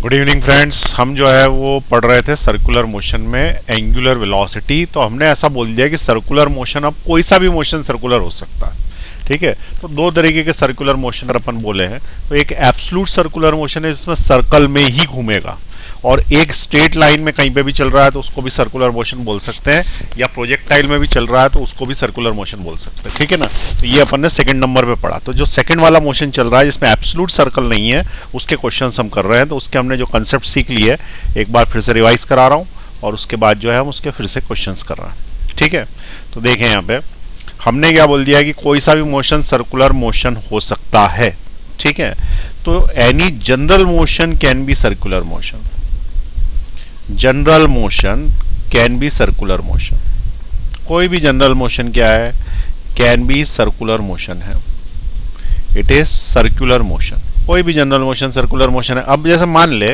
Good evening friends. हम जो है वो पढ़ रहे थे सर्कुलर मोशन में एंगुलर वेलोसिटी। तो हमने ऐसा बोल दिया कि सर्कुलर मोशन, अब कोई सा भी मोशन सर्कुलर हो सकता है, ठीक है। तो दो तरीके के सर्कुलर मोशन अपन बोले हैं। तो एक एब्सोल्यूट सर्कुलर मोशन है जिसमें सर्कल में ही घूमेगा, और एक स्ट्रेट लाइन में कहीं पे भी चल रहा है तो उसको भी सर्कुलर मोशन बोल सकते हैं, या प्रोजेक्टाइल में भी चल रहा है तो उसको भी सर्कुलर मोशन बोल सकते हैं, ठीक है ना। तो ये अपन ने सेकंड नंबर पे पढ़ा। तो जो सेकंड वाला मोशन चल रहा है जिसमें एब्सोल्यूट सर्कल नहीं है, उसके क्वेश्चंस हम कर रहे हैं। तो उसके हमने जो कंसेप्ट सीख लिए एक बार फिर से रिवाइज करा रहा हूँ, और उसके बाद जो है हम उसके फिर से क्वेश्चंस कर रहे हैं, ठीक है। तो देखें यहाँ पे हमने क्या बोल दिया कि कोई सा भी मोशन सर्कुलर मोशन हो सकता है, ठीक है। तो any general motion can be circular motion. General motion can be circular motion. कोई भी जनरल मोशन क्या है? कैन बी सर्कुलर मोशन है। It is circular motion. कोई भी जनरल मोशन सर्कुलर मोशन है। अब जैसे मान ले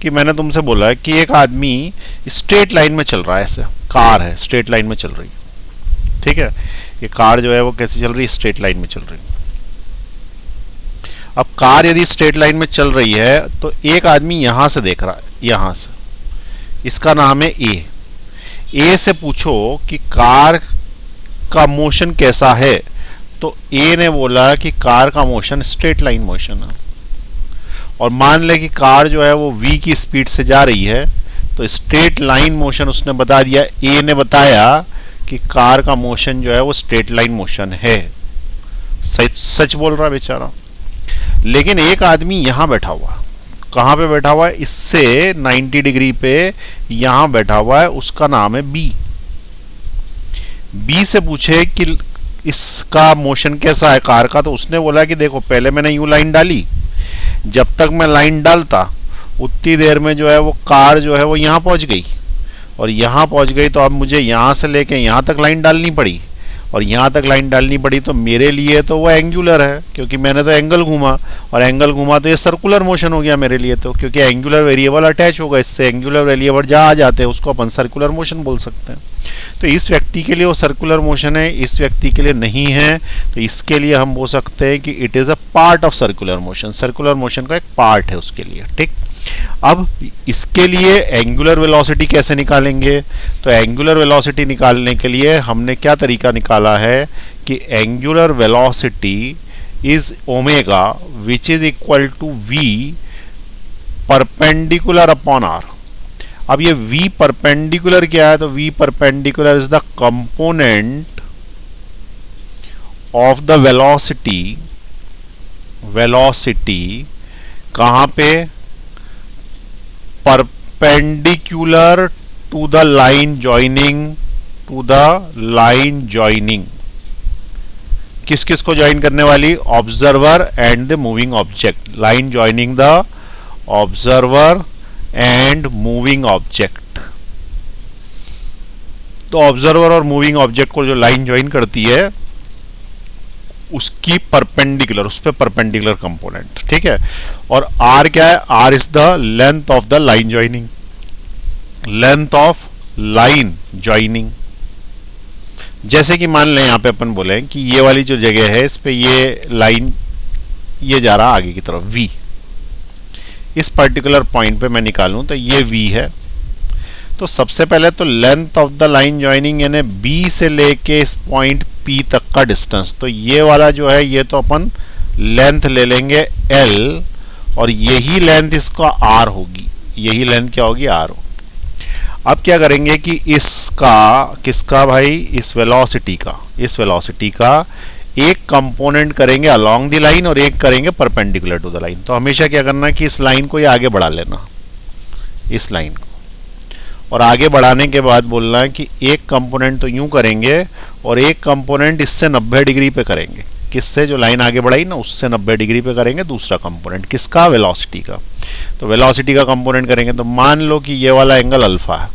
कि मैंने तुमसे बोला है कि एक आदमी स्ट्रेट लाइन में चल रहा है, ऐसे कार है स्ट्रेट लाइन में चल रही है, ठीक है। ये कार जो है वो कैसे चल रही है? स्ट्रेट लाइन में चल रही है। अब कार यदि स्ट्रेट लाइन में चल रही है तो एक आदमी यहां से देख रहा है, यहां से, इसका नाम है ए से पूछो कि कार का मोशन कैसा है, तो ए ने बोला कि कार का मोशन स्ट्रेट लाइन मोशन है। और मान ले कि कार जो है वो v की स्पीड से जा रही है, तो स्ट्रेट लाइन मोशन उसने बता दिया, ए ने बताया कि कार का मोशन जो है वो स्ट्रेट लाइन मोशन है। सच सच बोल रहा बेचारा। लेकिन एक आदमी यहां बैठा हुआ, कहां पे बैठा हुआ है? इससे 90 डिग्री पे यहां बैठा हुआ है, उसका नाम है बी। बी से पूछे कि इसका मोशन कैसा है कार का, तो उसने बोला कि देखो पहले मैंने यूं लाइन डाली, जब तक मैं लाइन डालता उतनी देर में जो है वो कार जो है वो यहां पहुंच गई, और यहां पहुंच गई तो अब मुझे यहां से लेके यहां तक लाइन डालनी पड़ी, और यहां तक लाइन डालनी पड़ी। तो मेरे लिए तो वो एंगुलर है क्योंकि मैंने तो एंगल घूमा, और एंगल घूमा तो ये सर्कुलर मोशन हो गया मेरे लिए, तो क्योंकि एंगुलर वेरिएबल अटैच होगा इससे, एंगुलर वेरिएबल जहाँ आ जाते हैं उसको अपन सर्कुलर मोशन बोल सकते हैं। तो इस व्यक्ति के लिए वो सर्कुलर मोशन है, इस व्यक्ति के लिए नहीं है, तो इसके लिए हम बोल सकते हैं कि it is a part of circular motion. Circular motion का एक पार्ट है उसके लिए, ठीक। अब इसके लिए एंगुलर वेलोसिटी कैसे निकालेंगे? तो एंगुलर वेलोसिटी निकालने के लिए हमने क्या तरीका निकाला है कि angular velocity is omega which is equal to we perpendicular upon r. अब ये v परपेंडिकुलर क्या है? तो v perpendicular is the component of the velocity. Velocity कहां पे? Perpendicular to the line joining, to the line joining. किस किस को ज्वाइन करने वाली? Observer and the moving object. Line joining the observer and moving object. तो observer और moving object को जो लाइन ज्वाइन करती है उसकी परपेंडिकुलर, उस पे परपेंडिकुलर कंपोनेंट, ठीक है। और आर क्या है? R is the length of the line joining. Length of line joining. जैसे कि मान लें यहां पे अपन बोले कि ये वाली जो जगह है इस पे ये लाइन ये जा रहा आगे की तरफ v, इस पर्टिकुलर पॉइंट पे मैं निकालूं तो ये v है। तो सबसे पहले तो length of the line joining यानी b से लेके इस पॉइंट p तक का डिस्टेंस, तो ये वाला जो है ये तो अपन लेंथ ले लेंगे l, और यही लेंथ इसका r होगी। यही लेंथ क्या होगी? r होगी। अब क्या करेंगे कि इसका, किसका भाई? इस वेलोसिटी का, इस वेलोसिटी का एक कंपोनेंट करेंगे अलोंग द लाइन और एक करेंगे परपेंडिकुलर टू द लाइन। तो हमेशा क्या करना है कि इस लाइन को ये आगे बढ़ा लेना, इस लाइन को, और आगे बढ़ाने के बाद बोलना है कि एक कंपोनेंट तो यूं करेंगे और एक कंपोनेंट इससे 90 डिग्री पे करेंगे। किससे? जो लाइन आगे बढ़ाई ना उससे 90 डिग्री पे करेंगे दूसरा कंपोनेंट। किसका? वेलोसिटी का। तो वेलोसिटी का कंपोनेंट करेंगे तो मान लो कि ये वाला एंगल अल्फा है।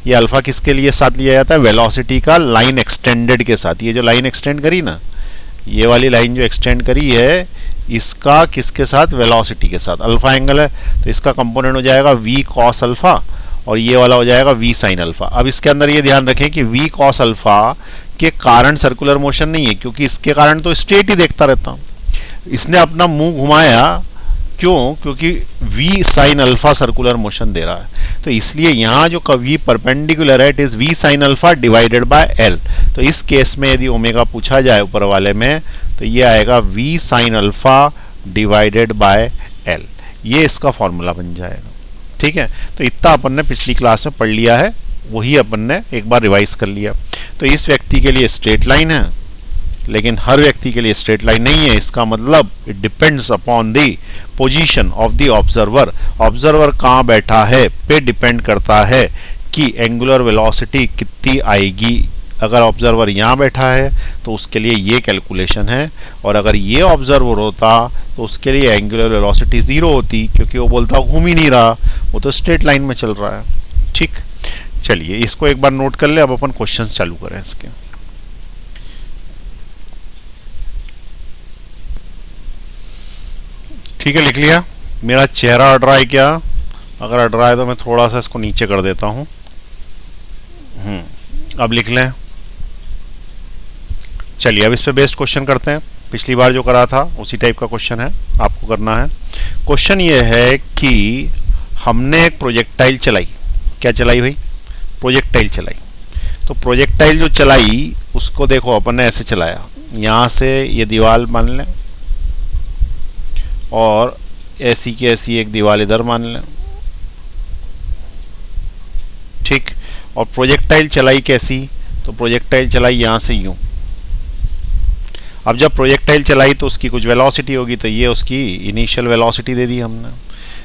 ये अल्फा किसके लिए साथ लिया जाता है? वेलोसिटी का लाइन एक्सटेंडेड के साथ। ये जो लाइन एक्सटेंड करी ना, ये वाली लाइन जो एक्सटेंड करी है इसका किसके साथ? वेलोसिटी के साथ। अल्फा एंगल है तो इसका कंपोनेंट हो जाएगा v cos अल्फा, और ये वाला हो जाएगा v sin अल्फा। अब इसके अंदर ये ध्यान रखें कि v cos अल्फा के कारण सर्कुलर मोशन नहीं है, क्योंकि इसके कारण तो स्ट्रेट ही देखता रहता हूं। इसने अपना मुंह घुमाया क्यों? क्योंकि v sine alpha circular motion दे रहा है, तो इसलिए यहाँ जो v परपेंडिकुलर है it is v sine alpha divided by l। तो इस केस में यदि ओमेगा पूछा जाए ऊपर वाले में तो ये आएगा v sine alpha divided by l, ये इसका फॉर्मूला बन जाएगा। ठीक है, तो इतना अपन ने पिछली क्लास में पढ़ लिया है, वही अपन ने एक बार रिवाइज कर लिया। तो इस व्यक्ति के लिए स्ट्रेट लाइन है, लेकिन हर व्यक्ति के लिए स्ट्रेट लाइन नहीं है। इसका मतलब it depends upon the position of the observer. Observer कहाँ बैठा है पे डिपेंड करता है कि एंगुलर वेलोसिटी कितनी आएगी। अगर ऑब्जर्वर यहाँ बैठा है तो उसके लिए ये कैलकुलेशन है, और अगर ये ऑब्जर्वर होता तो उसके लिए एंगुलर वेलोसिटी 0 होती, क्योंकि वो बोलता घूम ही नहीं रहा, वो तो स्ट्रेट लाइन में चल रहा है। ठीक, चलिए इसको एक बार नोट कर ले। अब अपन क्वेश्चन चालू करें इसके। ठीक है, लिख लिया। मेरा चेहरा अड़ रहा है क्या? अगर अड़ रहा है तो मैं थोड़ा सा इसको नीचे कर देता हूं। अब लिख लें। चलिए अब इस पे बेस्ड क्वेश्चन करते हैं। पिछली बार जो करा था उसी टाइप का क्वेश्चन है, आपको करना है। क्वेश्चन ये है कि हमने एक प्रोजेक्टाइल चलाई। क्या चलाई भाई? प्रोजेक्टाइल चलाई। तो प्रोजेक्टाइल जो चलाई उसको देखो अपन ने ऐसे चलाया, यहाँ से ये दीवार मान लें और ऐसी की ऐसी एक दीवार इधर मान लें। ठीक, और प्रोजेक्टाइल चलाई कैसी? तो प्रोजेक्टाइल चलाई यहाँ से यूं। अब जब प्रोजेक्टाइल चलाई तो उसकी कुछ वेलोसिटी होगी, तो ये उसकी इनिशियल वेलोसिटी दे दी हमने।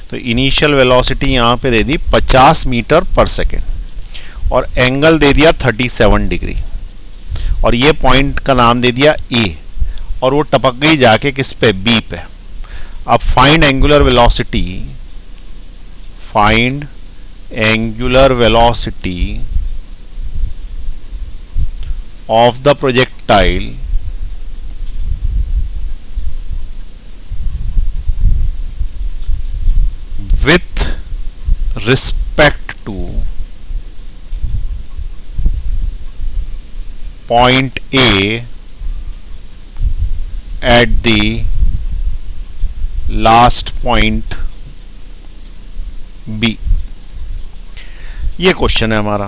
तो इनिशियल वेलोसिटी यहाँ पे दे दी 50 मीटर पर सेकेंड, और एंगल दे दिया 37 डिग्री, और ये पॉइंट का नाम दे दिया ए, और वो टपक गई जाके किस पे? बी पे। अब find angular velocity, find angular velocity of the projectile with respect to point A at the last point B। ये क्वेश्चन है हमारा।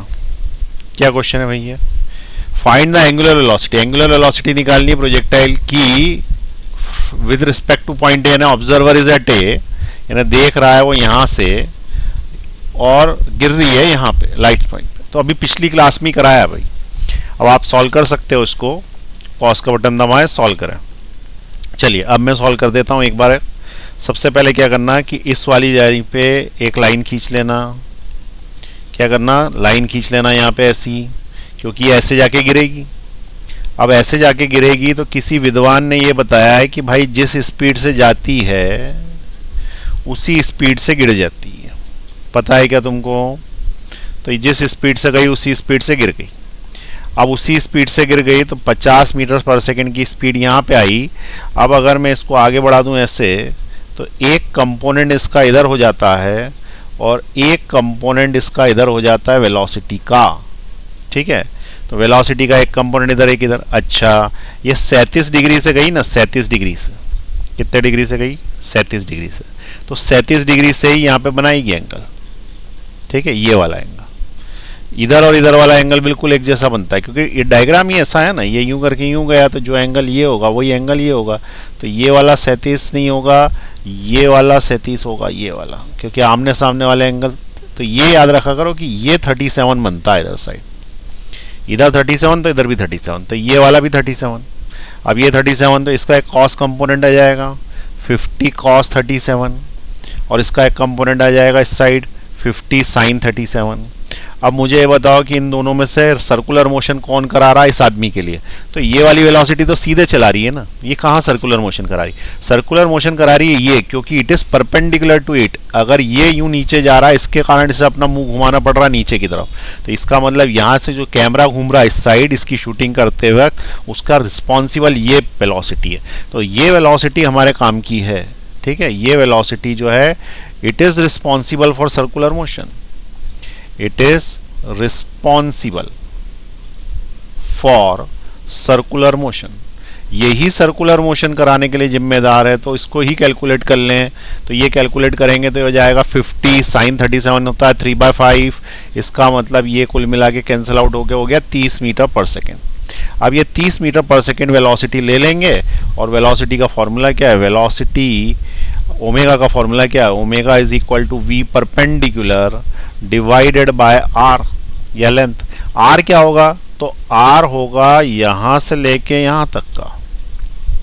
क्या क्वेश्चन है भैया? Find the angular velocity. Angular velocity निकालनी है प्रोजेक्टाइल की with respect two point A. ना ऑब्जर्वर इज एट ए, यानी देख रहा है वो यहाँ से और गिर रही है यहाँ पे लाइट पॉइंट पे। तो अभी पिछली क्लास में कराया भाई। अब आप सॉल्व कर सकते हो इसको, पॉज का बटन दबाएं, सॉल्व करें। चलिए अब मैं सॉल्व कर देता हूँ एक बार। सबसे पहले क्या करना है कि इस वाली जारी पे एक लाइन खींच लेना। क्या करना? लाइन खींच लेना यहाँ पे ऐसी, क्योंकि ऐसे जाके गिरेगी। अब ऐसे जाके गिरेगी तो किसी विद्वान ने ये बताया है कि भाई जिस स्पीड से जाती है उसी स्पीड से गिर जाती है। पता है क्या तुमको? तो जिस स्पीड से गई उसी स्पीड से गिर गई। अब उसी स्पीड से गिर गई तो 50 मीटर पर सेकंड की स्पीड यहाँ पे आई। अब अगर मैं इसको आगे बढ़ा दूँ ऐसे, तो एक कंपोनेंट इसका इधर हो जाता है और एक कंपोनेंट इसका इधर हो जाता है वेलोसिटी का। ठीक है, तो वेलोसिटी का एक कंपोनेंट इधर एक इधर। अच्छा, ये 37 डिग्री से गई ना, 37 डिग्री से। कितने डिग्री से गई? 37 डिग्री से। तो 37 डिग्री से ही यहाँ पे बनाएगी एंगल। ठीक है, ये वाला एंगल, इधर और इधर वाला एंगल बिल्कुल एक जैसा बनता है, क्योंकि ये डायग्राम ही ऐसा है ना। ये यूं करके यूं गया तो जो एंगल ये होगा वही एंगल ये होगा। तो ये वाला 37 नहीं होगा, ये वाला 37 होगा, ये वाला, क्योंकि आमने सामने वाले एंगल। तो ये याद रखा करो कि ये 37 बनता है इधर साइड, इधर 37 तो इधर भी 37, तो ये वाला भी 37। अब ये 37 तो इसका एक कॉस कंपोनेंट आ जाएगा 50 कॉस 37, और इसका एक कंपोनेंट आ जाएगा इस साइड 50 साइन 37। अब मुझे ये बताओ कि इन दोनों में से सर्कुलर मोशन कौन करा रहा है इस आदमी के लिए? तो ये वाली वेलोसिटी तो सीधे चला रही है ना, ये कहाँ सर्कुलर मोशन करा रही? सर्कुलर मोशन करा रही है ये, क्योंकि it is perpendicular to it. अगर ये यूं नीचे जा रहा है, इसके कारण इसे अपना मुंह घुमाना पड़ रहा है नीचे की तरफ। तो इसका मतलब यहाँ से जो कैमरा घूम रहा है इस साइड, इसकी शूटिंग करते वक्त उसका रिस्पॉन्सिबल ये वेलोसिटी है। तो ये वेलोसिटी हमारे काम की है। ठीक है, ये वेलोसिटी जो है it is responsible for circular motion. It is responsible for circular motion। यही सर्कुलर मोशन कराने के लिए जिम्मेदार है, तो इसको ही कैलकुलेट कर लें। तो ये कैलकुलेट करेंगे तो हो जाएगा 50 साइन 37 होता है 3/5, इसका मतलब ये कुल मिला के कैंसिल आउट हो गया 30 मीटर पर सेकेंड। अब ये 30 मीटर पर सेकेंड वेलोसिटी ले लेंगे, और वेलोसिटी का फॉर्मूला क्या है, वेलोसिटी ओमेगा का फॉर्मूला क्या है, omega is equal to we perpendicular divided by r, या लेंथ। आर क्या होगा, तो आर होगा यहां से लेके यहां तक का,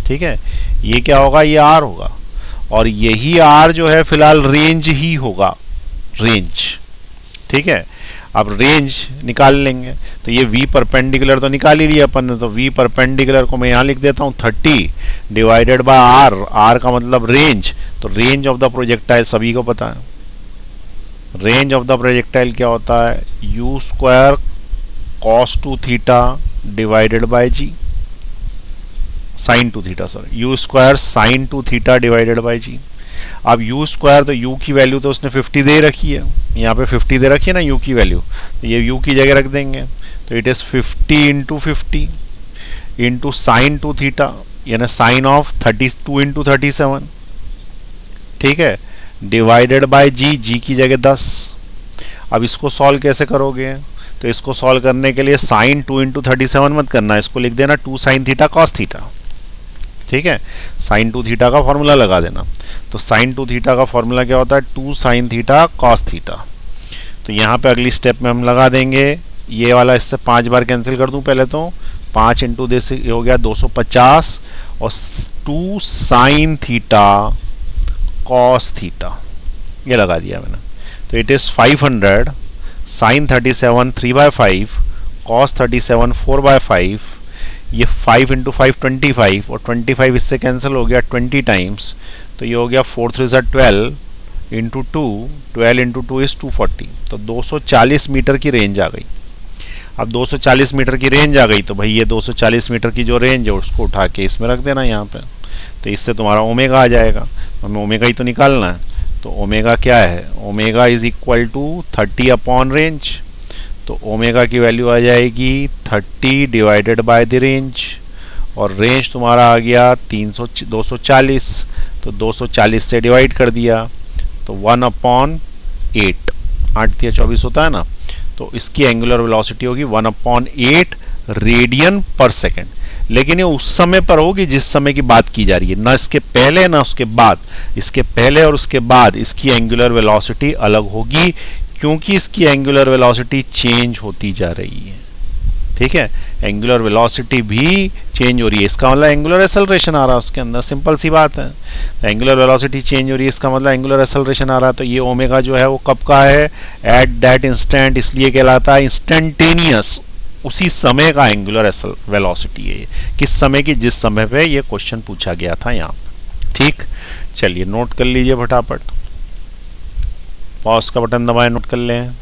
ठीक है, ये क्या होगा, ये आर होगा, और यही आर जो है फिलहाल रेंज ही होगा, रेंज, ठीक है। अब रेंज निकाल लेंगे, तो ये v परपेंडिकुलर तो निकाल ही लिया अपन ने, तो v परपेंडिकुलर को मैं यहाँ लिख देता हूँ 30 डिवाइडेड बाय r, r का मतलब रेंज, तो रेंज ऑफ द प्रोजेक्टाइल सभी को पता है, रेंज ऑफ द प्रोजेक्टाइल क्या होता है, u square cos 2 theta divided by g, sine 2 theta, sorry u square sine 2 theta divided by g। अब u स्क्वायर, तो u की वैल्यू तो उसने 50 दे रखी है, यहाँ पे 50 दे रखी है ना u की वैल्यू, तो ये u की जगह रख देंगे, तो it is 50 into 50 into sine 2 theta, यानी साइन ऑफ 32 इंटू 37, ठीक है, डिवाइडेड बाय g, g की जगह 10। अब इसको सॉल्व कैसे करोगे, तो इसको सॉल्व करने के लिए साइन 2 इंटू 37 मत करना, इसको लिख देना 2 साइन थीटा कॉस थीटा, ठीक है, साइन 2 थीटा का फॉर्मूला लगा देना। तो साइन 2 थीटा का फॉर्मूला क्या होता है, 2 साइन थीटा कॉस थीटा। तो यहाँ पे अगली स्टेप में हम लगा देंगे, ये वाला इससे 5 बार कैंसिल कर दूं पहले, तो 5 इंटू दे हो गया 250, और 2 साइन थीटा कॉस थीटा, ये लगा दिया मैंने। तो इट इज 500 साइन 37 3/5 कॉस 37 4/5, ये 5 इंटू 5 25, और 25 इससे कैंसिल हो गया 20 टाइम्स, तो ये हो गया 4 3 12 इंटू 2, 12 इंटू 2 इज 240, तो 240 मीटर की रेंज आ गई। अब 240 मीटर की रेंज आ गई, तो भाई ये 240 मीटर की जो रेंज है उसको उठा के इसमें रख देना यहाँ पे, तो इससे तुम्हारा ओमेगा आ जाएगा, हमें ओमेगा ही तो निकालना है। तो ओमेगा क्या है, omega is equal to 30 upon range, तो ओमेगा की वैल्यू आ जाएगी 30 डिवाइडेड बाय द रेंज, और रेंज तुम्हारा आ गया 240, तो 240 से डिवाइड कर दिया, तो 1/8, 8 या 24 होता है ना, तो इसकी एंगुलर वेलोसिटी होगी 1/8 रेडियन पर सेकेंड। लेकिन ये उस समय पर होगी जिस समय की बात की जा रही है, ना इसके पहले ना उसके बाद, इसके पहले और उसके बाद इसकी एंगुलर वेलोसिटी अलग होगी, क्योंकि इसकी एंगुलर वेलोसिटी चेंज होती जा रही है, ठीक है, एंगुलर वेलोसिटी भी चेंज हो रही है, इसका मतलब एंगुलर एक्सेलरेशन आ रहा है उसके अंदर, सिंपल सी बात है। एंगुलर वेलोसिटी चेंज हो रही है, इसका मतलब एंगुलर एक्सेलरेशन आ रहा है, तो ये ओमेगा जो है वो कब का है, एट दैट इंस्टेंट, इसलिए कहलाता है इंस्टेंटेनियस, उसी समय का एंगुलर वेलोसिटी है, किस समय की, जिस समय पे ये क्वेश्चन पूछा गया था यहाँ पे, ठीक। चलिए नोट कर लीजिए फटाफट, पॉज का बटन दबाएं, नोट कर लें।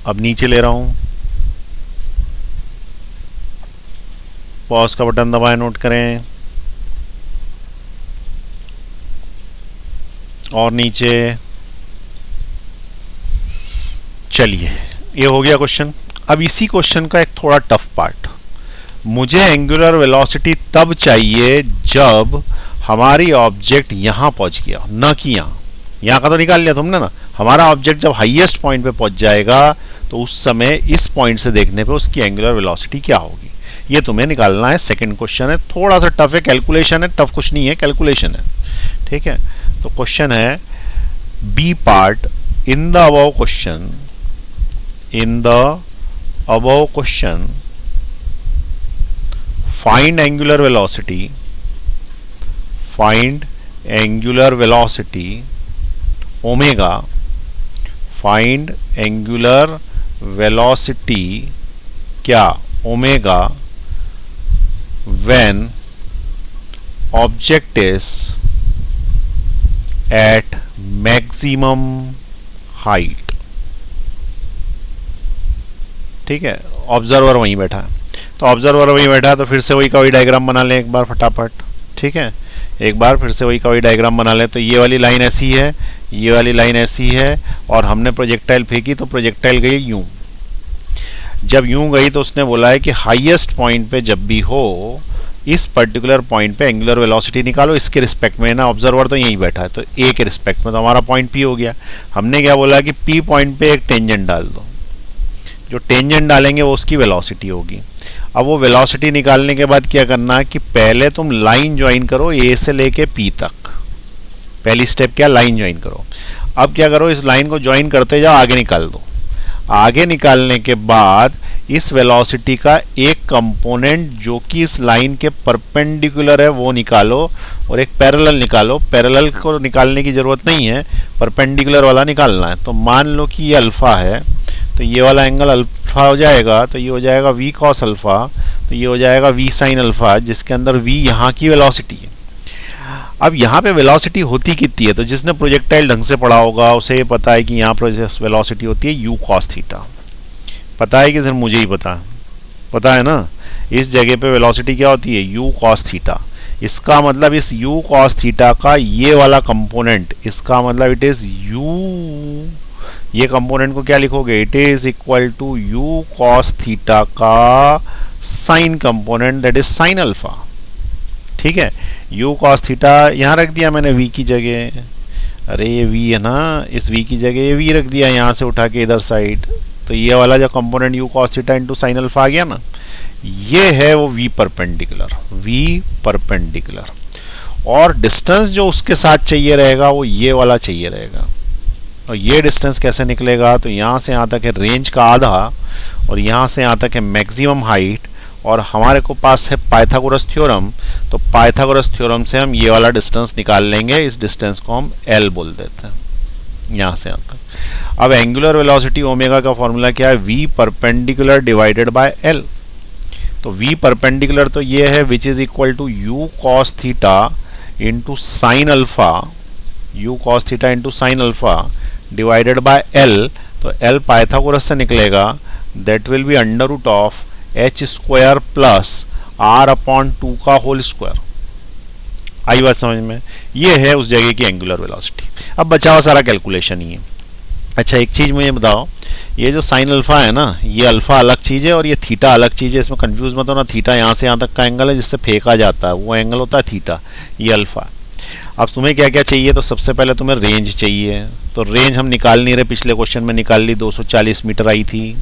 अब नीचे ले रहा हूं, पॉज का बटन दबाएं, नोट करें, और नीचे। चलिए ये हो गया क्वेश्चन। अब इसी क्वेश्चन का एक थोड़ा टफ पार्ट, मुझे एंगुलर वेलोसिटी तब चाहिए जब हमारी ऑब्जेक्ट यहां पहुंच गया, ना कि यहाँ का तो निकाल लिया तुमने ना, हमारा ऑब्जेक्ट जब हाईएस्ट पॉइंट पे पहुंच जाएगा तो उस समय इस पॉइंट से देखने पे उसकी एंगुलर वेलोसिटी क्या होगी, ये तुम्हें निकालना है। सेकंड क्वेश्चन है, थोड़ा सा टफ है, कैलकुलेशन है, टफ कुछ नहीं है, कैलकुलेशन है, ठीक है। तो क्वेश्चन है B part, in the above question, in the above question find angular velocity, find angular velocity omega, find angular velocity क्या omega when object is at maximum height, ठीक है। ऑब्जर्वर वहीं बैठा है, तो ऑब्जर्वर वहीं बैठा है, तो फिर से वही का वही डायग्राम बना लें एक बार फटाफट, ठीक है, एक बार फिर से वही का वही डायग्राम बना लें। तो ये वाली लाइन ऐसी है, ये वाली लाइन ऐसी है, और हमने प्रोजेक्टाइल फेंकी तो प्रोजेक्टाइल गई यूं, जब यूं गई तो उसने बोला है कि हाईएस्ट पॉइंट पे जब भी हो इस पर्टिकुलर पॉइंट पे एंगुलर वेलोसिटी निकालो इसके रिस्पेक्ट में ना, ऑब्जर्वर तो यहीं बैठा है तो ए के रिस्पेक्ट में, तो हमारा पॉइंट पी हो गया। हमने क्या बोला कि पी पॉइंट पे एक टेंजेंट डाल दो, जो टेंजेंट डालेंगे वो उसकी वेलोसिटी होगी। अब वो वेलोसिटी निकालने के बाद क्या करना है कि पहले तुम लाइन ज्वाइन करो ए से लेके पी तक। पहली स्टेप क्या, लाइन ज्वाइन करो। अब क्या करो, इस लाइन को ज्वाइन करते जाओ, आगे निकाल दो। आगे निकालने के बाद इस वेलोसिटी का एक कंपोनेंट जो कि इस लाइन के परपेंडिकुलर है वो निकालो और एक पैरेलल निकालो। पैरेलल को निकालने की जरूरत नहीं है, परपेंडिकुलर वाला निकालना है। तो मान लो कि ये अल्फा है तो ये वाला एंगल अल्फा हो जाएगा, तो ये हो जाएगा वी कॉस अल्फा, तो ये हो जाएगा वी साइन अल्फा, जिसके अंदर वी यहाँ की वेलोसिटी है। अब यहाँ पे वेलोसिटी होती कितनी है, तो जिसने प्रोजेक्टाइल ढंग से पढ़ा होगा उसे ये पता है कि यहाँ पर वेलोसिटी होती है यू कॉस थीटा। पता है कि सिर्फ मुझे ही पता है ना, इस जगह पे वेलोसिटी क्या होती है, यू कॉस थीटा। इसका मतलब इस यू कॉस थीटा का ये वाला कंपोनेंट, इसका मतलब इट इज यू, ये कंपोनेंट को क्या लिखोगे, it is equal to U cos theta का sine component, that is sine alpha. ठीक है, यू कॉस थीटा यहाँ रख दिया मैंने वी की जगह, अरे ये वी है ना, इस वी की जगह ये वी रख दिया यहाँ से उठा के इधर साइड, तो ये वाला जो component U cos theta into sine alpha आ गया ना, ये है वो वी परपेंडिकुलर। और डिस्टेंस जो उसके साथ चाहिए रहेगा वो ये वाला चाहिए रहेगा। और ये डिस्टेंस कैसे निकलेगा, तो यहाँ से यहाँ तक है रेंज का आधा और यहाँ से यहाँ तक है मैक्सिमम हाइट, और हमारे को पास है पाइथागोरस थ्योरम, तो पाइथागोरस थ्योरम से हम ये वाला डिस्टेंस निकाल लेंगे। इस डिस्टेंस को हम एल बोल देते हैं, यहाँ से यहाँ तक। अब एंगुलर वेलोसिटी ओमेगा का फॉर्मूला क्या है, V perpendicular divided by L. तो वी परपेंडिकुलर तो ये है which is equal to U cos theta into sine alpha, U cos theta into sine alpha divided by L. तो एल पाइथागोरस से निकलेगा, that will be under root of H square plus R upon 2 का whole square. आई बात समझ में, ये है उस जगह की एंगुलर वेलोसिटी। अब बचा हुआ सारा कैलकुलेशन ही है। अच्छा एक चीज़ मुझे बताओ, ये जो साइन अल्फा है ना, ये अल्फा अलग चीज़ है और ये थीटा अलग चीज़ है, इसमें कंफ्यूज मत होना। थीटा यहाँ से यहाँ तक का एंगल है जिससे फेंका जाता है, वो एंगल होता है थीटा, ये अल्फा। अब तुम्हें क्या क्या चाहिए, तो सबसे पहले तुम्हें रेंज चाहिए। तो रेंज हम निकाल नहीं रहे, पिछले क्वेश्चन में निकाल ली, 240 मीटर आई थी।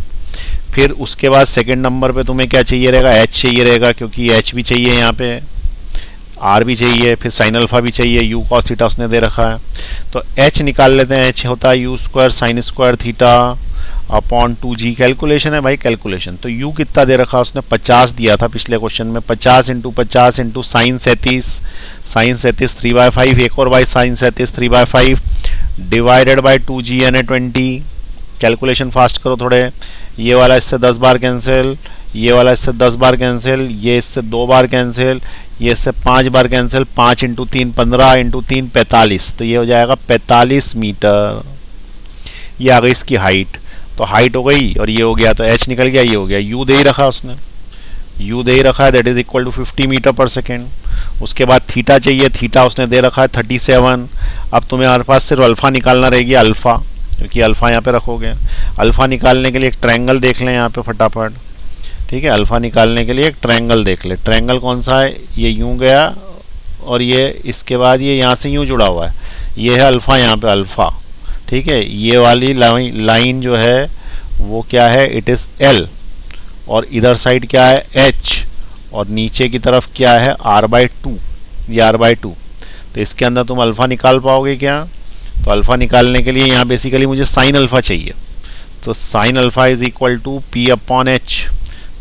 फिर उसके बाद सेकंड नंबर पे तुम्हें क्या चाहिए रहेगा, एच चाहिए रहेगा, क्योंकि एच भी चाहिए यहाँ पे, आर भी चाहिए, फिर साइन अल्फा भी चाहिए, यू कॉस थीटा उसने दे रखा है। तो एच निकाल लेते हैं, एच होता है you square sine square theta upon 2g। Calculation है भाई, कैलकुलेशन। तो यू कितना दे रखा उसने, 50 दिया था पिछले क्वेश्चन में, 50 इंटू 50 इंटू साइन 37, साइन 37 3/5, एक और by sine 37 3/5 divided by 2g यानी 20। कैलकुलेशन फास्ट करो थोड़े, ये वाला इससे 10 बार कैंसिल, ये वाला इससे 10 बार कैंसिल, ये इससे 2 बार कैंसिल, ये इससे 5 बार कैंसिल, 5 इंटू 3 15 इंटू 3 45, तो ये हो जाएगा 45 मीटर। ये आ गई इसकी हाइट, तो हाइट हो गई और ये हो गया, तो एच निकल गया, ये हो गया। यू दे ही रखा उसने, यू दे ही रखा है, that is equal to 50 metre per second. उसके बाद थीटा चाहिए, थीटा उसने दे रखा है 37। अब तुम्हें हमारे पास सिर्फ अल्फा निकालना रहेगी, अल्फा, क्योंकि अल्फा यहाँ पे रखोगे। अल्फा निकालने के लिए एक ट्रायंगल देख लें यहाँ पे फटाफट। ठीक है, अल्फा निकालने के लिए एक ट्रायंगल देख ले। ट्रायंगल कौन सा है, ये यूं गया और ये इसके बाद ये यहाँ से यूं जुड़ा हुआ है, ये है अल्फा, यहाँ पे अल्फा। ठीक है, ये वाली लाइन जो है वो क्या है, इट इज एल, और इधर साइड क्या है एच, और नीचे की तरफ क्या है r/2, ये r/2। तो इसके अंदर तुम अल्फा निकाल पाओगे क्या, तो अल्फा निकालने के लिए यहाँ बेसिकली मुझे साइन अल्फा चाहिए। तो sine alpha is equal to p/h।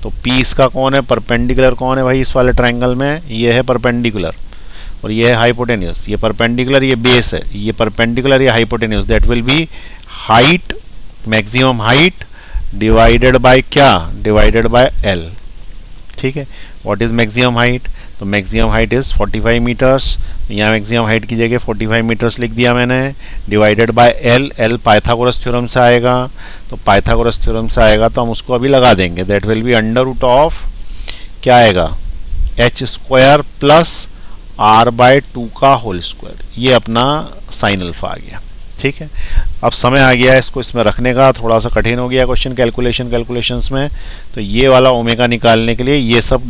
तो p इसका कौन है, परपेंडिकुलर कौन है भाई इस वाले ट्रायंगल में, ये है परपेंडिकुलर और ये है हाइपोटेन्यूस। ये परपेंडिकुलर, ये बेस है, ये परपेंडिकुलर, ये hypotenuse, that will B height, maximum height divided by क्या, डिवाइडेड बाय एल। ठीक है, व्हाट इज मैक्सिमम हाइट, तो मैक्सिमम हाइट इज 45 मीटर्स। यहाँ मैक्सिमम हाइट की जगह 45 मीटर्स लिख दिया मैंने, divided by L. L Pythagoras theorem से आएगा, तो पाइथागोरस थ्योरम से आएगा तो हम उसको अभी लगा देंगे, that will be under root of क्या आएगा, एच स्क्वायर प्लस r/2 का होल स्क्वायर। ये अपना साइन अल्फा आ गया। ठीक है, अब समय आ गया है इसको इसमें रखने का, थोड़ा सा कठिन हो गया क्वेश्चन कैलकुलेशंस में। तो ये वाला ओमेगा निकालने के लिए ये सब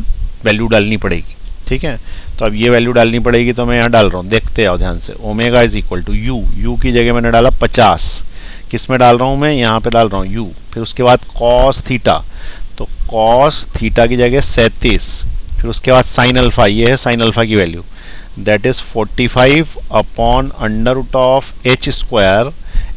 वैल्यू डालनी पड़ेगी। ठीक है। तो अब ये वैल्यू डालनी पड़ेगी, तो मैं यहाँ डाल रहा हूँ, देखते आओ ध्यान से। Omega is equal to U, U की जगह मैंने डाला 50, किस में डाल रहा हूँ मैं, यहाँ पे डाल रहा हूँ यू। फिर उसके बाद कॉस थीटा, तो कॉस थीटा की जगह 37, फिर उसके बाद साइन अल्फा, ये है साइन अल्फा की value, that is 45 upon under root of H square.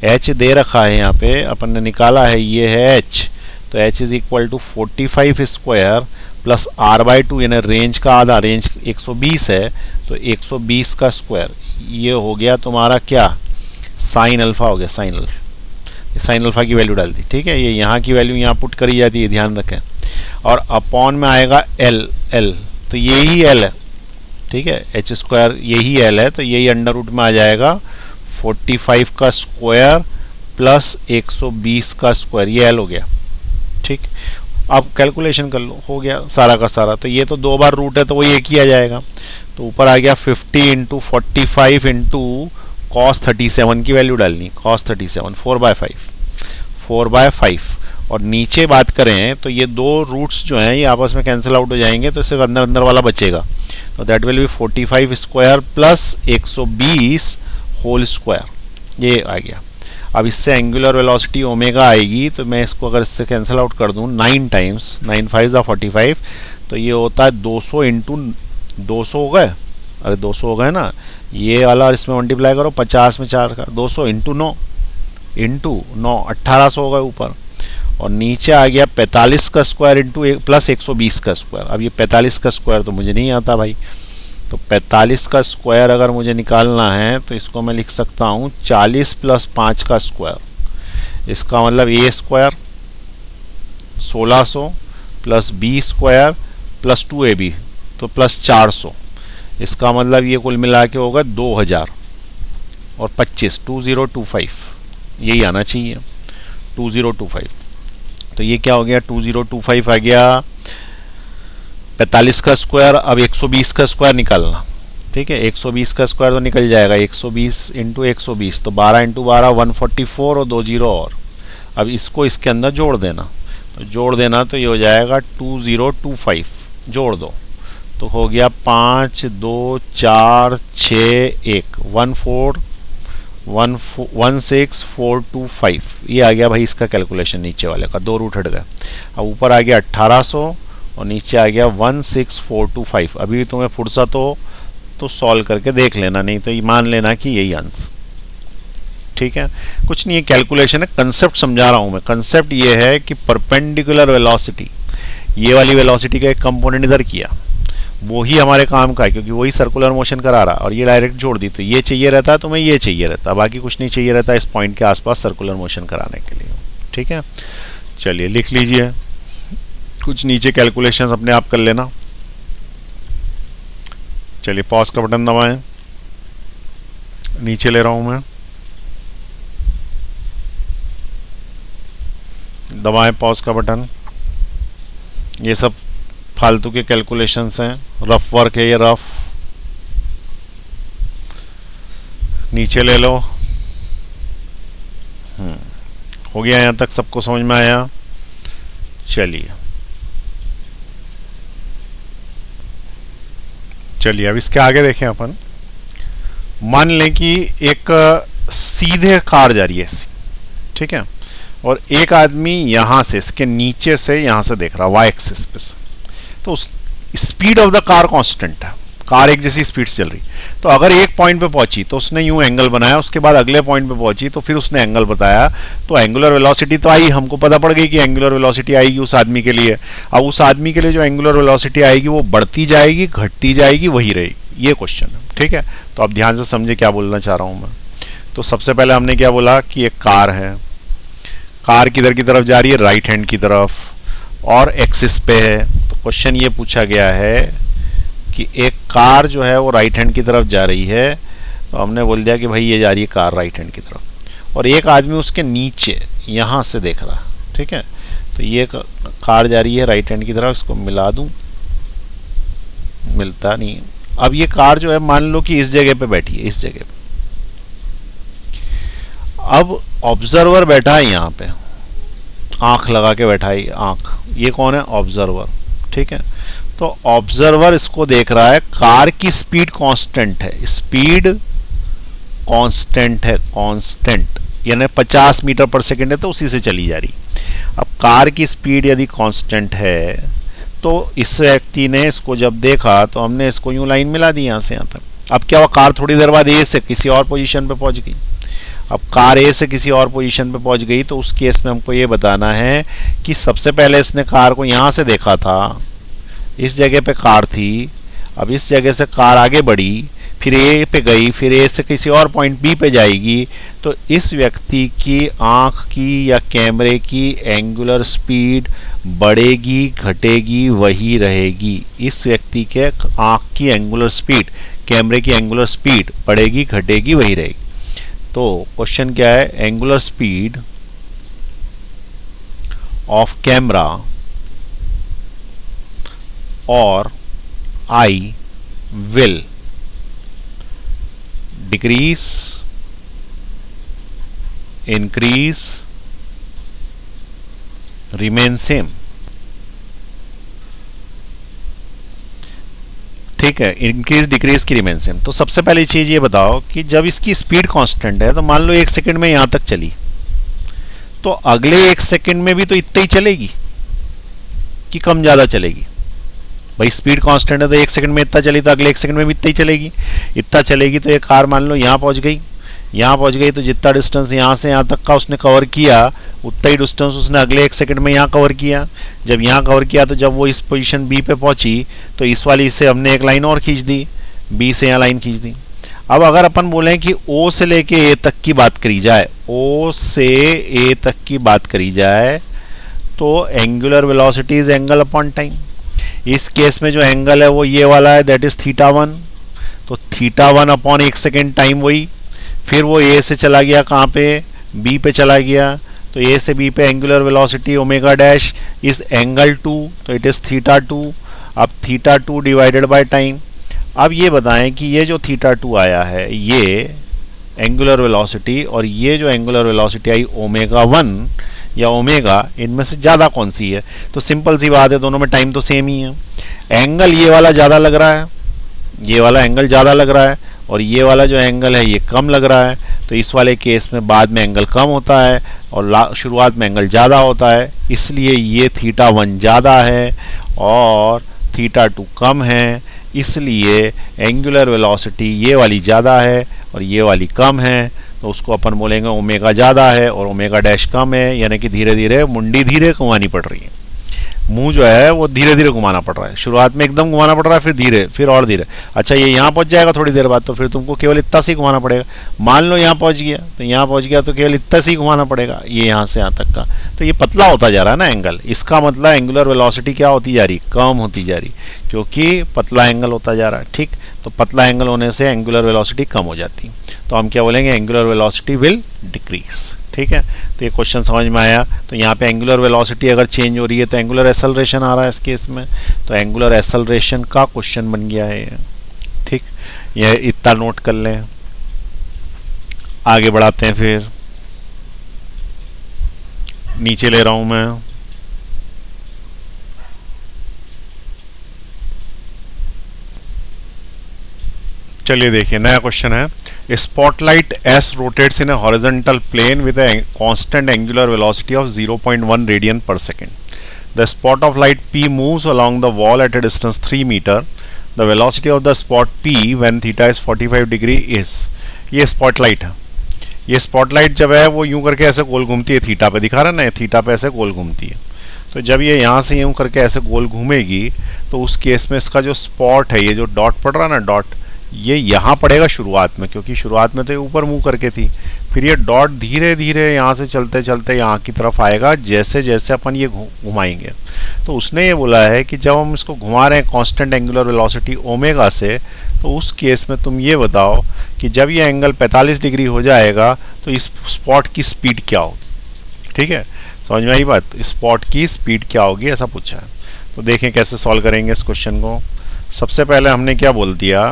H दे रखा है यहाँ पे, अपन ने निकाला है, ये है एच, तो H is equal to 45 square plus R by two, यानी रेंज का आधा, रेंज 120 है तो 120 का स्क्वायर, ये हो गया तुम्हारा क्या, साइन अल्फा हो गया, साइन अल्फा। साइन अल्फा की वैल्यू डाल दी, ठीक है। ये यहाँ की वैल्यू यहाँ पुट करी जाती है, ध्यान रखें। और अपॉन में आएगा एल, एल तो यही एल है, ठीक है, एच स्क्वायर यही एल है, तो यही अंडर रूट में आ जाएगा 45 का स्क्वायर प्लस 120 का स्क्वायर, ये एल हो गया, ठीक। अब कैलकुलेशन कर लो, हो गया सारा का सारा। तो ये तो 2 बार रूट है तो वही एक ही आ जाएगा, तो ऊपर आ गया 50 इंटू 45 इंटू कॉस 37 की वैल्यू डालनी, कॉस 37 4/5, और नीचे बात करें तो ये 2 रूट्स जो हैं ये आपस में कैंसिल आउट हो जाएंगे, तो सिर्फ अंदर अंदर वाला बचेगा, तो that will be 45 square plus 120 whole square, ये आ गया। अब इससे एंगुलर वेलोसिटी ओमेगा आएगी, तो मैं इसको अगर इससे कैंसिल आउट कर दूं 9 टाइम्स, 9 5 45, तो ये होता है 200 इंटू 200 हो गए, अरे 200 हो गए ना, ये वाला और इसमें मल्टीप्लाई करो 50 में 4 का, 200 इंटू 9 1800 हो गए ऊपर, और नीचे आ गया 45 का स्क्वायर इंटू प्लस 120 का स्क्वायर। अब ये 45 का स्क्वायर तो मुझे नहीं आता भाई, तो 45 का स्क्वायर अगर मुझे निकालना है तो इसको मैं लिख सकता हूँ 40 प्लस 5 का स्क्वायर, इसका मतलब A square 1600 plus B square plus 2ab, तो प्लस 400, इसका मतलब ये कुल मिला के होगा 2000 और 25, 2025, यही आना चाहिए 2025। तो ये क्या हो गया, 2025 आ गया 45 का स्क्वायर। अब 120 का स्क्वायर निकालना, ठीक है, 120 का स्क्वायर तो निकल जाएगा, 120 इंटू 120 तो 12 इंटू 12 144 और 2 जीरो और। अब इसको इसके अंदर जोड़ देना, तो जोड़ देना तो ये हो जाएगा 2025, जोड़ दो तो हो गया 5 2 4 6 1 16425, ये आ गया भाई इसका कैलकुलेशन, नीचे वाले का 2 रूट हट गए। अब ऊपर आ गया 1800 और नीचे आ गया 16425। अभी तुम्हें फुर्सत हो तो सॉल्व करके देख लेना, नहीं तो ये मान लेना कि यही आंसर, ठीक है। कुछ नहीं है, कैलकुलेशन है, कंसेप्ट समझा रहा हूँ मैं। कंसेप्ट ये है कि परपेंडिकुलर वेलोसिटी, ये वाली वेलोसिटी का एक कंपोनेंट इधर किया, वो ही हमारे काम का है, क्योंकि वही सर्कुलर मोशन करा रहा, और ये डायरेक्ट जोड़ दी, तो ये चाहिए रहता है तो मैं ये चाहिए रहता, बाकी कुछ नहीं चाहिए रहता इस पॉइंट के आसपास सर्कुलर मोशन कराने के लिए, ठीक है। चलिए लिख लीजिए, कुछ नीचे कैलकुलेशंस अपने आप कर लेना। चलिए पॉज का बटन दबाएं, नीचे ले रहा हूं मैं, दबाएं पॉज का बटन। ये सब फालतू के कैलकुलेशंस हैं, रफ वर्क है ये, रफ। नीचे ले लो। हो गया, यहां तक सबको समझ में आया। चलिए अब इसके आगे देखें अपन। मान लें कि एक सीधे कार जा रही है, ठीक है, और एक आदमी यहां से, इसके नीचे से, यहां से देख रहा है वाई एक्सिस पे से, तो speed of the car constant है, कार एक जैसी स्पीड से चल रही। तो अगर एक पॉइंट पे पहुंची तो उसने यूं एंगल बनाया, उसके बाद अगले पॉइंट पे पहुंची तो फिर उसने एंगल बताया, तो एंगुलर वेलोसिटी तो आई, हमको पता पड़ गई कि एंगुलर वेलोसिटी आएगी उस आदमी के लिए। अब उस आदमी के लिए जो एंगुलर वेलोसिटी आएगी वो बढ़ती जाएगी, घटती जाएगी, वही रहेगी, ये क्वेश्चन है, ठीक है। तो अब ध्यान से समझे क्या बोलना चाह रहा हूं मैं। तो सबसे पहले हमने क्या बोला कि एक कार है, कार किधर की तरफ जा रही है, राइट हैंड की तरफ, और एक्सिस पे है। तो क्वेश्चन ये पूछा गया है कि एक कार जो है वो राइट हैंड की तरफ जा रही है, तो हमने बोल दिया कि भाई ये जा रही है कार राइट हैंड की तरफ, और एक आदमी उसके नीचे यहाँ से देख रहा है, ठीक है। तो ये कार जा रही है राइट हैंड की तरफ, इसको मिला दूं, मिलता नहीं। अब ये कार जो है मान लो कि इस जगह पे बैठी है, इस जगह पे। अब ऑब्जर्वर बैठा है यहाँ पे, आंख लगा के बैठा है, आंख, ये कौन है, ऑब्जर्वर, ठीक है। तो ऑब्जर्वर इसको देख रहा है, कार की स्पीड कांस्टेंट है, स्पीड कांस्टेंट है, कांस्टेंट यानी 50 मीटर पर सेकंड है तो उसी से चली जा रही। अब कार की स्पीड यदि कांस्टेंट है तो इस व्यक्ति ने इसको जब देखा तो हमने इसको यूं लाइन मिला दी यहाँ से यहाँ तक। अब क्या हुआ, कार थोड़ी देर बाद ए से किसी और पोजीशन पे पहुंच गई। अब कार ए से किसी और पोजीशन पे पहुंच गई तो उस केस में हमको ये बताना है कि सबसे पहले इसने कार को यहाँ से देखा था, इस जगह पे कार थी, अब इस जगह से कार आगे बढ़ी, फिर ए पे गई, फिर ए से किसी और पॉइंट बी पे जाएगी, तो इस व्यक्ति की आंख की या कैमरे की एंगुलर स्पीड बढ़ेगी घटेगी वही रहेगी। इस व्यक्ति के आंख की एंगुलर स्पीड, कैमरे की एंगुलर स्पीड बढ़ेगी घटेगी वही रहेगी। तो क्वेश्चन क्या है, एंगुलर स्पीड ऑफ कैमरा और I will decrease, increase, remain same। ठीक है, इंक्रीज डिक्रीज की रिमेन सेम। तो सबसे पहली चीज ये बताओ कि जब इसकी स्पीड कांस्टेंट है तो मान लो 1 सेकंड में यहां तक चली, तो अगले 1 सेकंड में भी तो इतना ही चलेगी कि कम ज्यादा चलेगी? भाई स्पीड कांस्टेंट है तो 1 सेकंड में इतना चली तो अगले 1 सेकंड में भी इतना ही चलेगी। इतना चलेगी तो ये कार मान लो यहाँ पहुँच गई, यहाँ पहुँच गई तो जितना डिस्टेंस यहाँ से यहाँ तक का उसने कवर किया उतना ही डिस्टेंस उसने अगले 1 सेकंड में यहाँ कवर किया। जब यहाँ कवर किया तो जब वो इस पोजीशन बी पे पहुँची तो इस वाली से हमने एक लाइन और खींच दी, बी से यहाँ लाइन खींच दी। अब अगर अपन बोलें कि ओ से लेके ए तक की बात करी जाए, ओ से ए तक की बात करी जाए तो angular velocity is angle upon time. इस केस में जो एंगल है वो ये वाला है, दैट इज θ1। तो θ1 अपॉन 1 सेकेंड टाइम वही, फिर वो ए से चला गया कहाँ पे, बी पे चला गया, तो ए से बी पे angular velocity omega dash is angle 2, तो इट इज θ2। अब θ2 डिवाइडेड बाय टाइम। अब ये बताएं कि ये जो θ2 आया है ये एंगुलर वेलोसिटी और ये जो एंगुलर वेलोसिटी आई ओमेगा 1 या ओमेगा, इनमें से ज़्यादा कौन सी है? तो सिंपल सी बात है, दोनों में टाइम तो सेम ही है। एंगल ये वाला ज़्यादा लग रहा है, ये वाला एंगल ज़्यादा लग रहा है और ये वाला जो एंगल है ये कम लग रहा है। तो इस वाले केस में बाद में एंगल कम होता है और शुरुआत में एंगल ज़्यादा होता है, इसलिए ये θ1 ज़्यादा है और θ2 कम है, इसलिए एंगुलर वेलोसिटी ये वाली ज़्यादा है और ये वाली कम है। तो उसको अपन बोलेंगे ओमेगा ज़्यादा है और ओमेगा डैश कम है, यानी कि धीरे धीरे मुंडी धीरे घुमानी पड़ रही है, मुंह जो है वो धीरे धीरे घुमाना पड़ रहा है। शुरुआत में एकदम घुमाना पड़ रहा है, फिर धीरे, फिर और धीरे। अच्छा ये यहाँ पहुँच जाएगा थोड़ी देर बाद तो फिर तुमको केवल इतना से ही घुमाना पड़ेगा। मान लो यहाँ पहुँच गया तो यहाँ पहुँच गया तो केवल इतना से ही घुमाना पड़ेगा, ये यहाँ से यहाँ तक का। तो ये पतला होता जा रहा है ना एंगल, इसका मतलब एंगुलर वेलोसिटी क्या होती जा रही, कम होती जा रही, क्योंकि पतला एंगल होता जा रहा है। ठीक, तो पतला एंगल होने से एंगुलर वेलोसिटी कम हो जाती, तो हम क्या बोलेंगे, एंगुलर वेलोसिटी विल डिक्रीज। ठीक है, तो ये क्वेश्चन समझ में आया। तो यहाँ पे एंगुलर वेलोसिटी अगर चेंज हो रही है तो एंगुलर एक्सेलरेशन आ रहा है इस केस में, तो एंगुलर एक्सेलरेशन का क्वेश्चन बन गया है ये। ठीक, ये इतना नोट कर लें, आगे बढ़ाते हैं। फिर नीचे ले रहा हूं मैं, चलिए देखिए नया क्वेश्चन है। Spotlight S rotates in a horizontal plane with a constant angular velocity of 0.1 radian per second. The spot of light P moves along the wall at a distance 3 metre. The velocity of the spot P when theta is 45 degree is. ये spotlight है, ये spotlight जब है वो यूं करके ऐसे गोल घूमती है, थीटा पे दिखा रहा है ना, थीटा पे ऐसे गोल घूमती है। तो जब ये यहाँ से यूं करके ऐसे गोल घूमेगी तो उस केस में इसका जो स्पॉट है, ये जो डॉट पड़ रहा है ना, डॉट, ये यहाँ पड़ेगा शुरुआत में, क्योंकि शुरुआत में तो ये ऊपर मुंह करके थी। फिर ये डॉट धीरे धीरे यहाँ से चलते चलते यहाँ की तरफ आएगा जैसे जैसे अपन ये घुमाएंगे। तो उसने ये बोला है कि जब हम इसको घुमा रहे हैं कांस्टेंट एंगुलर वेलोसिटी ओमेगा से, तो उस केस में तुम ये बताओ कि जब ये एंगल 45 डिग्री हो जाएगा तो इस स्पॉट की स्पीड क्या होगी। ठीक है, समझ में आई बात, स्पॉट की स्पीड क्या होगी, ऐसा पूछा है। तो देखें कैसे सॉल्व करेंगे इस क्वेश्चन को। सबसे पहले हमने क्या बोल दिया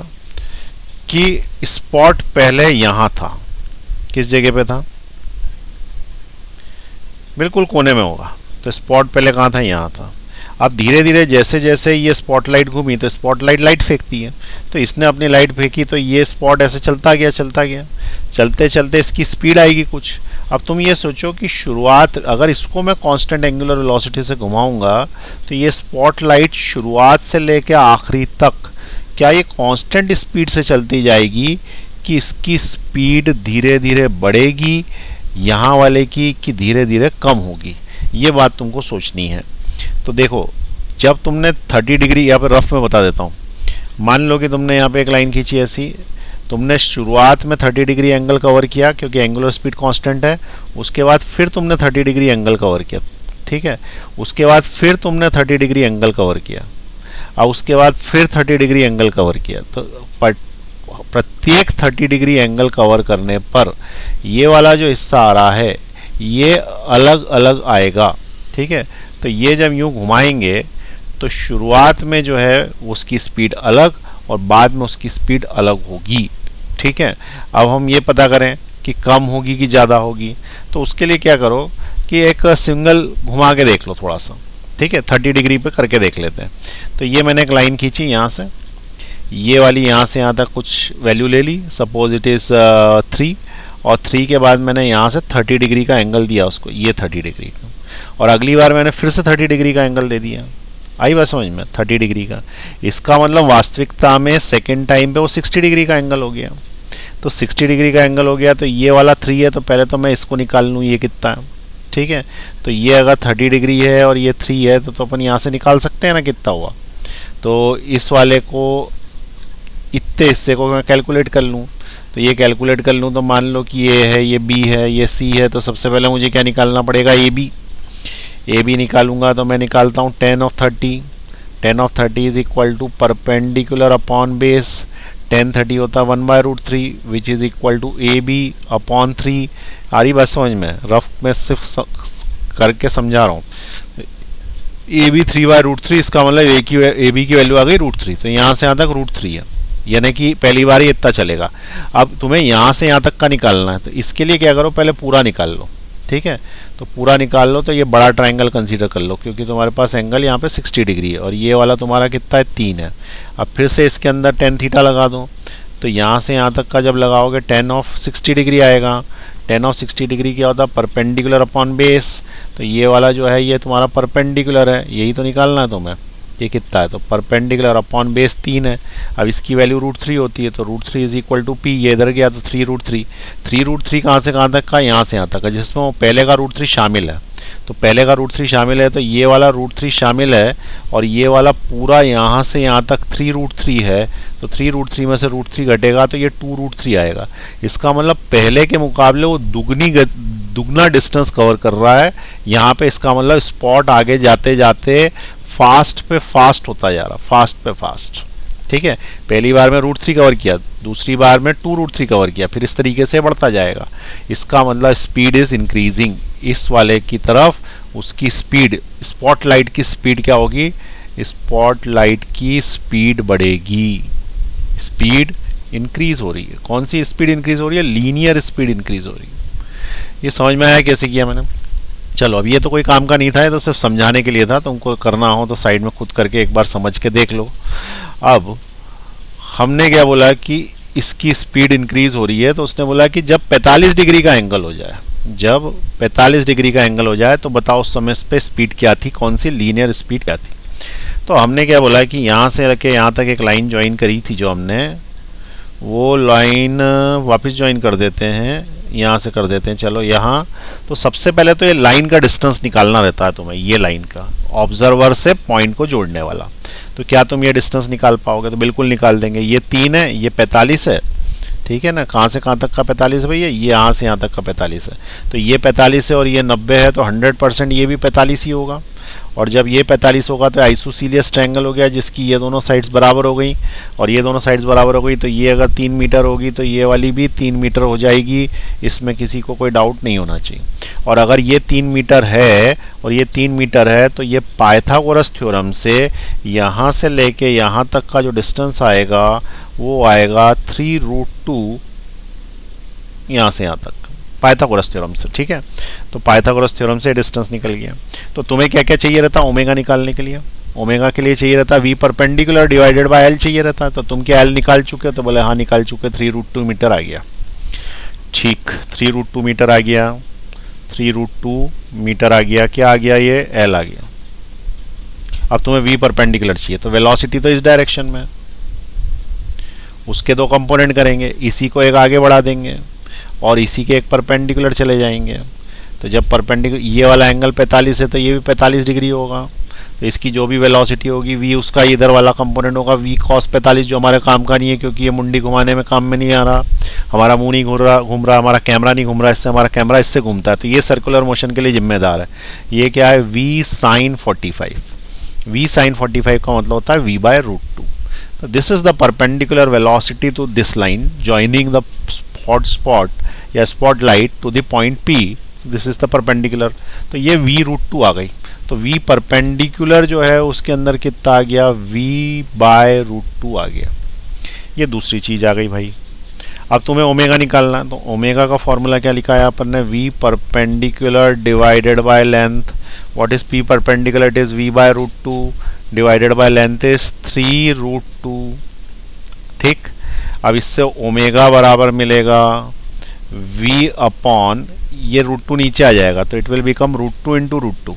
कि स्पॉट पहले यहां था, किस जगह पे था, बिल्कुल कोने में होगा, तो स्पॉट पहले कहां था, यहां था। अब धीरे धीरे जैसे जैसे ये स्पॉटलाइट घूमी तो स्पॉटलाइट लाइट फेंकती है, तो इसने अपनी लाइट फेंकी तो ये स्पॉट ऐसे चलता गया चलता गया, चलते चलते इसकी स्पीड आएगी कुछ। अब तुम ये सोचो कि शुरुआत अगर इसको मैं कांस्टेंट एंगुलर वेलोसिटी से घुमाऊंगा तो ये स्पॉटलाइट शुरुआत से लेकर आखिरी तक क्या ये कांस्टेंट स्पीड से चलती जाएगी कि इसकी स्पीड धीरे धीरे बढ़ेगी यहाँ वाले की कि धीरे धीरे कम होगी, ये बात तुमको सोचनी है। तो देखो जब तुमने 30 डिग्री यहाँ पे रफ में बता देता हूँ, मान लो कि तुमने यहाँ पे एक लाइन खींची ऐसी, तुमने शुरुआत में 30 डिग्री एंगल कवर किया क्योंकि एंगुलर स्पीड कांस्टेंट है, उसके बाद फिर तुमने 30 डिग्री एंगल कवर किया, ठीक है, उसके बाद फिर तुमने 30 डिग्री एंगल कवर किया, और उसके बाद फिर 30 डिग्री एंगल कवर किया। तो प्रत्येक 30 डिग्री एंगल कवर करने पर ये वाला जो हिस्सा आ रहा है ये अलग अलग आएगा, ठीक है। तो ये जब यूं घुमाएंगे तो शुरुआत में जो है उसकी स्पीड अलग और बाद में उसकी स्पीड अलग होगी, ठीक है। अब हम ये पता करें कि कम होगी कि ज़्यादा होगी, तो उसके लिए क्या करो कि एक सिंगल घुमा के देख लो थोड़ा सा, ठीक है, 30 डिग्री पे करके देख लेते हैं। तो ये मैंने एक लाइन खींची यहाँ से, ये वाली यहाँ से यहाँ तक कुछ वैल्यू ले ली, सपोज इट इज़ 3, और 3 के बाद मैंने यहाँ से 30 डिग्री का एंगल दिया उसको, ये 30 डिग्री का, और अगली बार मैंने फिर से 30 डिग्री का एंगल दे दिया। आई बात समझ में, 30 डिग्री का। इसका मतलब वास्तविकता में सेकेंड टाइम पे वो 60 डिग्री का एंगल हो गया। तो 60 डिग्री का एंगल हो गया तो ये वाला 3 है, तो पहले तो मैं इसको निकाल लूँ ये कितना है, ठीक है। तो ये अगर 30 डिग्री है और ये 3 है तो अपन यहाँ से निकाल सकते हैं ना कितना हुआ। तो इस वाले को इतने हिस्से को मैं कैलकुलेट कर लूँ, तो ये कैलकुलेट कर लूँ तो मान लो कि ये है, ये बी है, ये सी है, तो सबसे पहले मुझे क्या निकालना पड़ेगा, ए बी निकालूंगा। तो मैं निकालता हूँ 10 of 30, 10 of 30 is equal to perpendicular upon base, 10 30 होता है 1/√3 which is equal to A B upon 3। आ रही बात समझ में, रफ में सिर्फ करके समझा रहा हूँ। ए बी 3/√3, इसका मतलब ए बी की वैल्यू आ गई √3, तो यहाँ से यहाँ तक √3 है, यानी कि पहली बार ही इतना चलेगा। अब तुम्हें यहाँ से यहाँ तक का निकालना है, तो इसके लिए क्या करो, पहले पूरा निकाल लो, ठीक है। तो पूरा निकाल लो, तो ये बड़ा ट्रायंगल कंसीडर कर लो क्योंकि तुम्हारे पास एंगल यहाँ पे 60 डिग्री है और ये वाला तुम्हारा कितना है, 3 है। अब फिर से इसके अंदर tan थीटा लगा दो, तो यहाँ से यहाँ तक का जब लगाओगे tan ऑफ 60 डिग्री आएगा। tan ऑफ 60 डिग्री क्या होता है, परपेंडिकुलर अपॉन बेस, तो ये वाला जो है ये तुम्हारा परपेंडिकुलर है, यही तो निकालना है तुम्हें। ये कितना है, तो परपेंडिकुलर अपॉन बेस 3 है। अब इसकी वैल्यू √3 होती है, तो √3 इज इक्वल टू पी, ये इधर गया तो 3√3, 3√3 कहाँ से कहाँ तक का, यहाँ से यहाँ तक का, जिसमें वो पहले का √3 शामिल है। तो पहले का √3 शामिल है, तो ये वाला √3 शामिल है, और ये वाला पूरा यहाँ से यहाँ तक 3√3 है, तो 3√3 में से √3 घटेगा तो ये 2√3 आएगा। इसका मतलब पहले के मुकाबले वो दुगना डिस्टेंस कवर कर रहा है यहाँ पे। इसका मतलब स्पॉट आगे जाते जाते फास्ट पे फास्ट होता जा रहा, फास्ट पे फास्ट, ठीक है। पहली बार में √3 कवर किया, दूसरी बार में 2√3 कवर किया, फिर इस तरीके से बढ़ता जाएगा। इसका मतलब स्पीड इज इंक्रीजिंग, इस वाले की तरफ उसकी स्पीड, स्पॉटलाइट की स्पीड क्या होगी, स्पॉटलाइट की स्पीड बढ़ेगी, स्पीड इंक्रीज हो रही है। कौन सी स्पीड इंक्रीज हो रही है, लीनियर स्पीड इंक्रीज हो रही है। ये समझ में आया कैसे किया मैंने। चलो अब ये तो कोई काम का नहीं था, ये तो सिर्फ समझाने के लिए था, तुमको करना हो तो साइड में खुद करके एक बार समझ के देख लो। अब हमने क्या बोला कि इसकी स्पीड इंक्रीज हो रही है, तो उसने बोला कि जब 45 डिग्री का एंगल हो जाए, जब 45 डिग्री का एंगल हो जाए तो बताओ उस समय पे स्पीड क्या थी, कौन सी लीनियर स्पीड क्या थी। तो हमने क्या बोला कि यहाँ से रखे यहाँ तक एक लाइन ज्वाइन करी थी जो हमने, वो लाइन वापस ज्वाइन कर देते हैं, यहाँ से कर देते हैं। चलो यहाँ तो सबसे पहले तो ये लाइन का डिस्टेंस निकालना रहता है तुम्हें, ये लाइन का ऑब्जर्वर से पॉइंट को जोड़ने वाला। तो क्या तुम ये डिस्टेंस निकाल पाओगे, तो बिल्कुल निकाल देंगे। ये 3 है, ये 45 है, ठीक है ना। कहाँ से कहाँ तक का 45 है भैया, ये यहाँ से यहाँ तक का 45 है। तो ये 45 है और ये 90 है, तो 100% ये भी 45 ही होगा। और जब ये 45 होगा तो आइसोसीलियस ट्रायंगल हो गया जिसकी ये दोनों साइड्स बराबर हो गई और ये दोनों साइड्स बराबर हो गई। तो ये अगर 3 मीटर होगी तो ये वाली भी 3 मीटर हो जाएगी, इसमें किसी को कोई डाउट नहीं होना चाहिए। और अगर ये 3 मीटर है और ये 3 मीटर है तो ये पाइथागोरस थ्योरम से यहाँ से लेके यहाँ तक का जो डिस्टेंस आएगा वो आएगा 3√2 यहाँ से यहाँ तक, पाइथागोरस थ्योरम से, ठीक है। तो पाइथागोरस थ्योरम से डिस्टेंस निकल गया। तो तुम्हें क्या क्या चाहिए रहता ओमेगा निकालने के लिए? ओमेगा के लिए चाहिए रहता V perpendicular divided by L चाहिए रहता। तो तुम क्या एल निकाल चुके हो? तो बोले हाँ निकाल चुके, 3√2 मीटर आ गया। ठीक, 3√2 मीटर आ गया, 3√2 मीटर आ गया। क्या आ गया? ये एल आ गया। अब तुम्हें वी परपेंडिकुलर चाहिए, तो वेलोसिटी तो इस डायरेक्शन में, उसके दो कंपोनेंट करेंगे, इसी को एक आगे बढ़ा देंगे और इसी के एक परपेंडिकुलर चले जाएंगे। तो जब परपेंडिकुलर ये वाला एंगल 45 है तो ये भी 45 डिग्री होगा। तो इसकी जो भी वेलोसिटी होगी वी उसका इधर वाला कंपोनेंट होगा वी cos 45, जो हमारे काम का नहीं है क्योंकि ये मुंडी घुमाने में काम में नहीं आ रहा, हमारा मुंह नहीं घूम रहा, हमारा कैमरा नहीं घूम रहा, इससे हमारा कैमरा इससे घूमता है। तो ये सर्कुलर मोशन के लिए जिम्मेदार है। ये क्या है? We sign 45। वी साइन 45 का मतलब होता है v/√2। तो this is the perpendicular velocity to this line joining the spot या spot light to the point P। This is the perpendicular. तो ये v√2 आ गई। तो v परपेंडिकुलर जो है उसके अंदर कितना आ गया? v/√2 आ गया। ये दूसरी चीज आ गई भाई। अब तुम्हें ओमेगा निकालना है, तो ओमेगा का फॉर्मूला क्या लिखा है अपन ने? v perpendicular divided by length. What is p perpendicular? It is v/√2 divided by length is 3√2। ठीक, अब इससे ओमेगा बराबर मिलेगा v अपॉन, ये √2 नीचे आ जाएगा तो इट विल बिकम √2 इंटू √2।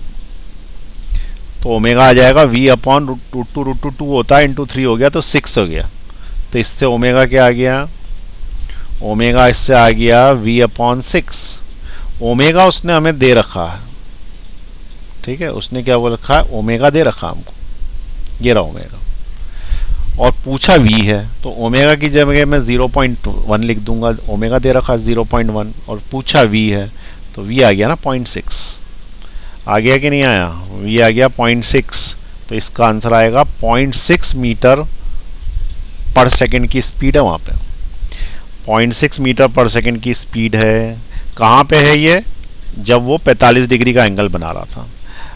तो ओमेगा आ जाएगा v अपॉन √2 2 होता है इंटू 3 हो गया तो 6 हो गया। तो इससे ओमेगा क्या आ गया? ओमेगा इससे आ गया v अपॉन 6। ओमेगा उसने हमें दे रखा है, ठीक है, उसने क्या बोल रखा है? ओमेगा दे रखा हमको, ये रहा ओमेगा, और पूछा v है तो ओमेगा की जगह मैं 0.1 लिख दूंगा, ओमेगा दे रखा 0.1 और पूछा v है तो v आ गया ना 0.6। आ गया कि नहीं आया? v आ गया 0.6। तो इसका आंसर आएगा 0.6 मीटर पर सेकंड की स्पीड है वहाँ पे। 0.6 मीटर पर सेकंड की स्पीड है। कहाँ पे है ये? जब वो 45 डिग्री का एंगल बना रहा था।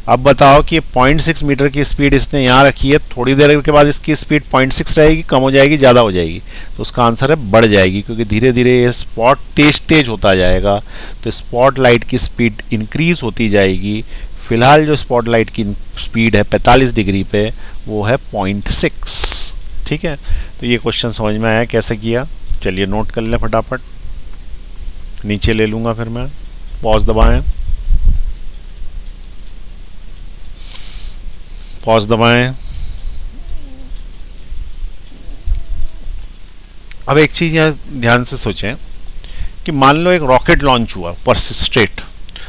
अब बताओ कि 0.6 मीटर की स्पीड इसने यहाँ रखी है, थोड़ी देर के बाद इसकी स्पीड 0.6 रहेगी, कम हो जाएगी, ज़्यादा हो जाएगी? तो उसका आंसर है बढ़ जाएगी, क्योंकि धीरे धीरे ये स्पॉट तेज होता जाएगा। तो स्पॉट लाइट की स्पीड इंक्रीज होती जाएगी। फिलहाल जो स्पॉट लाइट की स्पीड है 45 डिग्री पे वो है 0.6। ठीक है, तो ये क्वेश्चन समझ में आया कैसे किया? चलिए नोट कर लें फटाफट, नीचे ले लूँगा फिर मैं। पॉज दबाएं, पॉज दबाएं। अब एक चीज यहाँ ध्यान से सोचें कि मान लो एक रॉकेट लॉन्च हुआ ऊपर से स्ट्रेट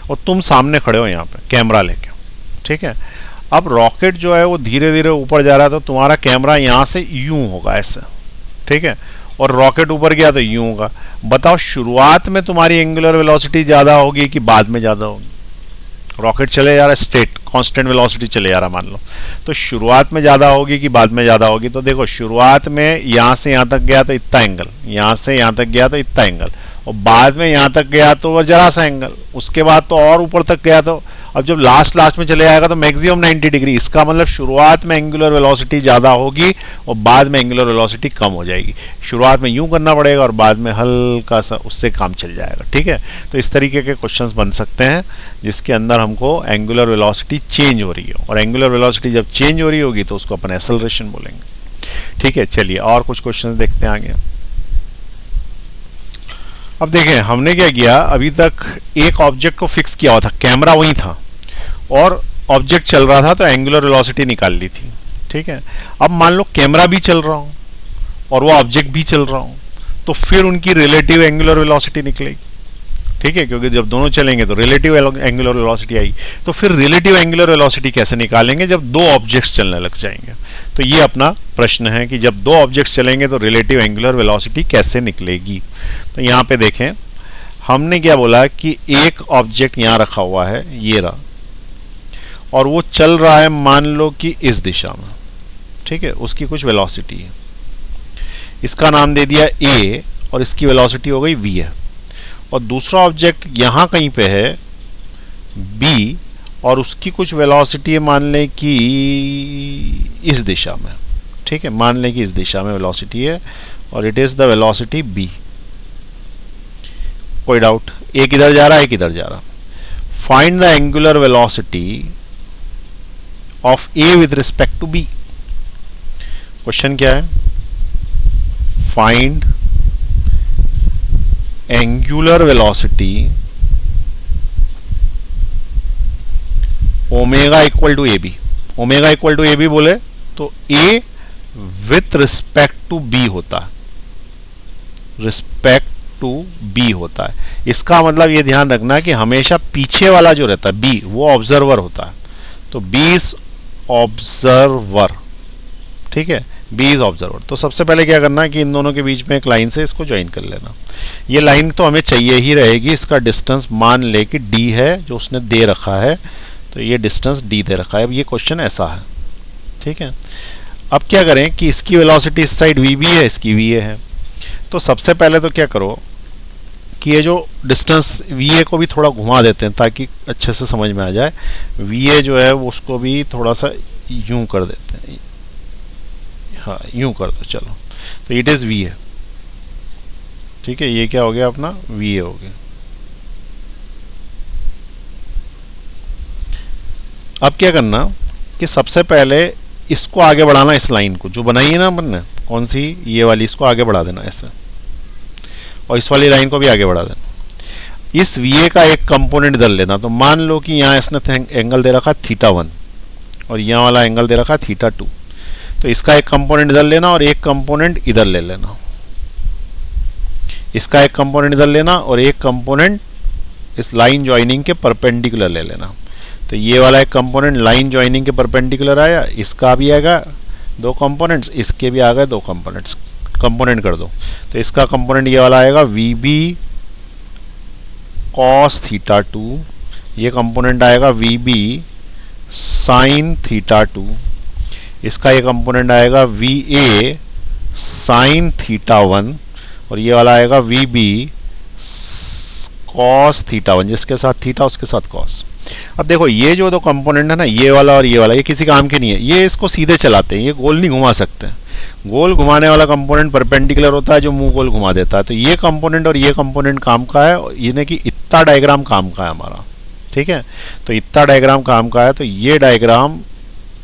और तुम सामने खड़े हो यहाँ पे कैमरा लेके, ठीक है। अब रॉकेट जो है वो धीरे धीरे ऊपर जा रहा है तो तुम्हारा कैमरा यहाँ से यूं होगा ऐसे, ठीक है, और रॉकेट ऊपर गया तो यूं होगा। बताओ शुरुआत में तुम्हारी एंगुलर वेलोसिटी ज़्यादा होगी कि बाद में ज़्यादा होगी? रॉकेट चले जा रहा है स्ट्रेट, कांस्टेंट वेलोसिटी चले जा रहा मान लो, तो शुरुआत में ज़्यादा होगी कि बाद में ज़्यादा होगी? तो देखो शुरुआत में यहाँ से यहाँ तक गया तो इतना एंगल, यहाँ से यहाँ तक गया तो इतना एंगल, और बाद में यहाँ तक गया तो वो जरा सा एंगल, उसके बाद तो और ऊपर तक गया तो अब जब लास्ट में चले जाएगा तो मैक्सिमम 90 डिग्री। इसका मतलब शुरुआत में एंगुलर वेलोसिटी ज़्यादा होगी और बाद में एंगुलर वेलोसिटी कम हो जाएगी। शुरुआत में यूं करना पड़ेगा और बाद में हल्का सा उससे काम चल जाएगा, ठीक है। तो इस तरीके के क्वेश्चंस बन सकते हैं जिसके अंदर हमको एंगुलर वेलोसिटी चेंज हो रही हो, और एंगुलर वेलोसिटी जब चेंज हो रही होगी तो उसको अपन एक्सेलरेशन बोलेंगे, ठीक है। चलिए और कुछ क्वेश्चन देखते हैं आगे। अब देखें हमने क्या किया, अभी तक एक ऑब्जेक्ट को फिक्स किया हुआ था, कैमरा वही था और ऑब्जेक्ट चल रहा था तो एंगुलर वेलोसिटी निकाल ली थी, ठीक है। अब मान लो कैमरा भी चल रहा हो और वो ऑब्जेक्ट भी चल रहा हो, तो फिर उनकी रिलेटिव एंगुलर वेलोसिटी निकलेगी, ठीक है, क्योंकि जब दोनों चलेंगे तो रिलेटिव एंगुलर वेलोसिटी आई। तो फिर रिलेटिव एंगुलर वेलोसिटी कैसे निकालेंगे जब दो ऑब्जेक्ट्स चलने लग जाएंगे? तो ये अपना प्रश्न है कि जब दो ऑब्जेक्ट्स चलेंगे तो रिलेटिव एंगुलर वेलोसिटी कैसे निकलेगी। तो यहाँ पे देखें हमने क्या बोला कि एक ऑब्जेक्ट यहाँ रखा हुआ है, ये रहा, और वो चल रहा है मान लो कि इस दिशा में, ठीक है, उसकी कुछ वेलोसिटी है, इसका नाम दे दिया a और इसकी वेलोसिटी हो गई v है। और दूसरा ऑब्जेक्ट यहाँ कहीं पे है b और उसकी कुछ वेलोसिटी है, मान लें कि इस दिशा में, ठीक है, मान लें कि इस दिशा में वेलोसिटी है और it is the velocity b। कोई डाउट? एक इधर जा रहा है, एक इधर जा रहा। Find the angular velocity of A with respect to B. Question क्या है? Find angular velocity omega equal to A B. Omega equal to A B बोले तो A with respect to B होता है, रिस्पेक्ट टू बी होता है। इसका मतलब ये ध्यान रखना कि हमेशा पीछे वाला जो रहता है बी, वो ऑब्जर्वर होता है। तो बी इज ऑब्जर्वर, ठीक है, बी इज ऑब्जर्वर। तो सबसे पहले क्या करना है कि इन दोनों के बीच में एक लाइन से इसको ज्वाइन कर लेना। ये लाइन तो हमें चाहिए ही रहेगी। इसका डिस्टेंस मान ले कि डी है जो उसने दे रखा है, तो ये डिस्टेंस डी दे रखा है। अब ये क्वेश्चन ऐसा है, ठीक है। अब क्या करें कि इसकी वेलोसिटी इस साइड वी बी है, इसकी वी ए है। तो सबसे पहले तो क्या करो कि ये जो डिस्टेंस वी ए को भी थोड़ा घुमा देते हैं ताकि अच्छे से समझ में आ जाए। वी ए जो है वो उसको भी थोड़ा सा यूं कर देते हैं, हाँ यूं कर दो, चलो। तो इट इज़ वी ए, ठीक है। ये क्या हो गया अपना? वी ए हो गया। अब क्या करना कि सबसे पहले इसको आगे बढ़ाना, इस लाइन को जो बनाई है ना अपन ने, कौन सी? ये वाली, इसको आगे बढ़ा देना ऐसे, और इस वाली लाइन को भी आगे बढ़ा देना। इस वी का एक कंपोनेंट इधर लेना। तो मान लो कि यहाँ इसने एंगल दे रखा θ1 और यहाँ वाला एंगल दे रखा θ2। तो इसका एक कंपोनेंट इधर लेना और एक कंपोनेंट इधर ले लेना। इसका एक कंपोनेंट इधर लेना और एक कंपोनेंट इस लाइन ज्वाइनिंग के परपेंडिकुलर ले लेना। तो ये वाला एक कंपोनेंट लाइन ज्वाइनिंग के परपेंडिकुलर आया, इसका भी आएगा दो कंपोनेंट्स, इसके भी आ गए दो कंपोनेंट्स। कंपोनेंट कर दो। तो इसका कंपोनेंट ये वाला आएगा वी बी कॉस θ2, ये कंपोनेंट आएगा वी बी साइन θ2, इसका ये कंपोनेंट आएगा वी ए साइन θ1, और ये वाला आएगा वी बी कॉस θ1, जिसके साथ थीटा उसके साथ कॉस। अब देखो ये जो दो कंपोनेंट है ना, ये वाला और ये वाला, ये किसी काम के नहीं है। ये इसको सीधे चलाते हैं, ये गोल नहीं घुमा सकते। गोल घुमाने वाला कंपोनेंट परपेंडिकुलर होता है जो मुंह गोल घुमा देता है। तो ये कंपोनेंट और ये कंपोनेंट काम का है, यानी कि इतना डायग्राम काम का है हमारा, ठीक है। तो इतना डायग्राम काम का है। तो ये डायग्राम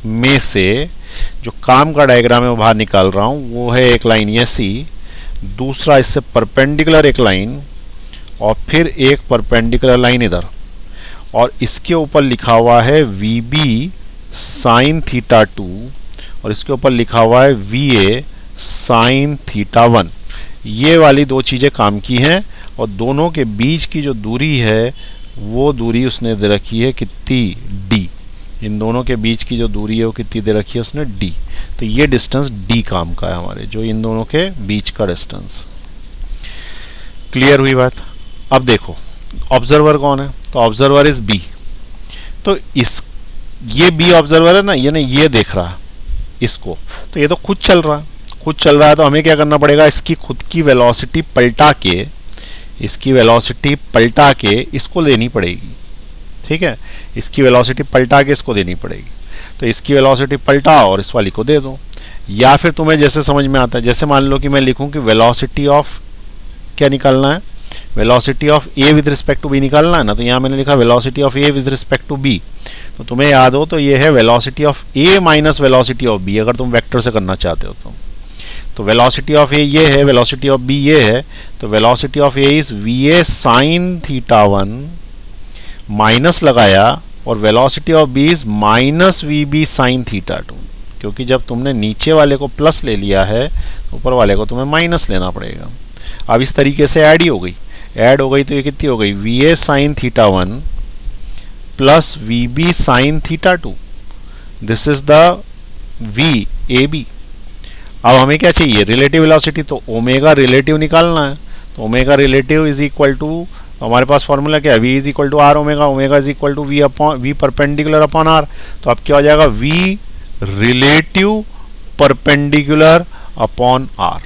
में से जो काम का डायग्राम है वो बाहर निकाल रहा हूँ, वो है एक लाइन ये सी, दूसरा इससे परपेंडिकुलर एक लाइन, और फिर एक परपेंडिकुलर लाइन इधर, और इसके ऊपर लिखा हुआ है वी बी साइन θ2, और इसके ऊपर लिखा हुआ है वी ए साइन θ1। ये वाली दो चीज़ें काम की हैं, और दोनों के बीच की जो दूरी है वो दूरी उसने दे रखी है कितनी? डी। इन दोनों के बीच की जो दूरी है वो कितनी दे रखी है उसने? डी। तो ये डिस्टेंस डी काम का है हमारे, जो इन दोनों के बीच का डिस्टेंस। क्लियर हुई बात? अब देखो ऑब्जर्वर कौन है? तो ऑब्जर्वर इज बी। तो ये बी ऑब्जर्वर है ना, ये देख रहा है इसको, तो ये तो खुद चल रहा है, खुद चल रहा है। तो हमें क्या करना पड़ेगा? इसकी खुद की वेलोसिटी पलटा के, इसकी वेलोसिटी पलटा के इसको देनी पड़ेगी, ठीक है। इसकी वेलोसिटी पलटा के इसको देनी पड़ेगी। तो इसकी वेलोसिटी पलटा और इस वाली को दे दो, या फिर तुम्हें जैसे समझ में आता है, जैसे मान लो कि मैं लिखूं कि वेलोसिटी ऑफ क्या निकालना है? Velocity of A with respect to B निकालना है ना। तो यहाँ मैंने लिखा velocity of A with respect to B. तो तुम्हें याद हो तो ये है velocity of A minus velocity of B, अगर तुम वेक्टर से करना चाहते हो तो वेलोसिटी ऑफ ए ये है, वेलोसिटी ऑफ बी ये है। तो velocity of A is V A sine θ1 minus लगाया, और velocity of B is minus V B sine θ2, क्योंकि जब तुमने नीचे वाले को प्लस ले लिया है, ऊपर वाले को तुम्हें माइनस लेना पड़ेगा। अब इस तरीके से ऐड ही हो गई, ऐड हो गई तो ये कितनी हो गई? V A sine θ1 plus V B sine θ2, this is the V A B. अब हमें क्या चाहिए? Relative velocity. तो ओमेगा रिलेटिव निकालना है। तो omega relative is equal to, हमारे पास फॉर्मूला क्या है? V is equal to R omega, omega is equal to we perpendicular upon R. तो अब क्या हो जाएगा? V relative perpendicular upon R.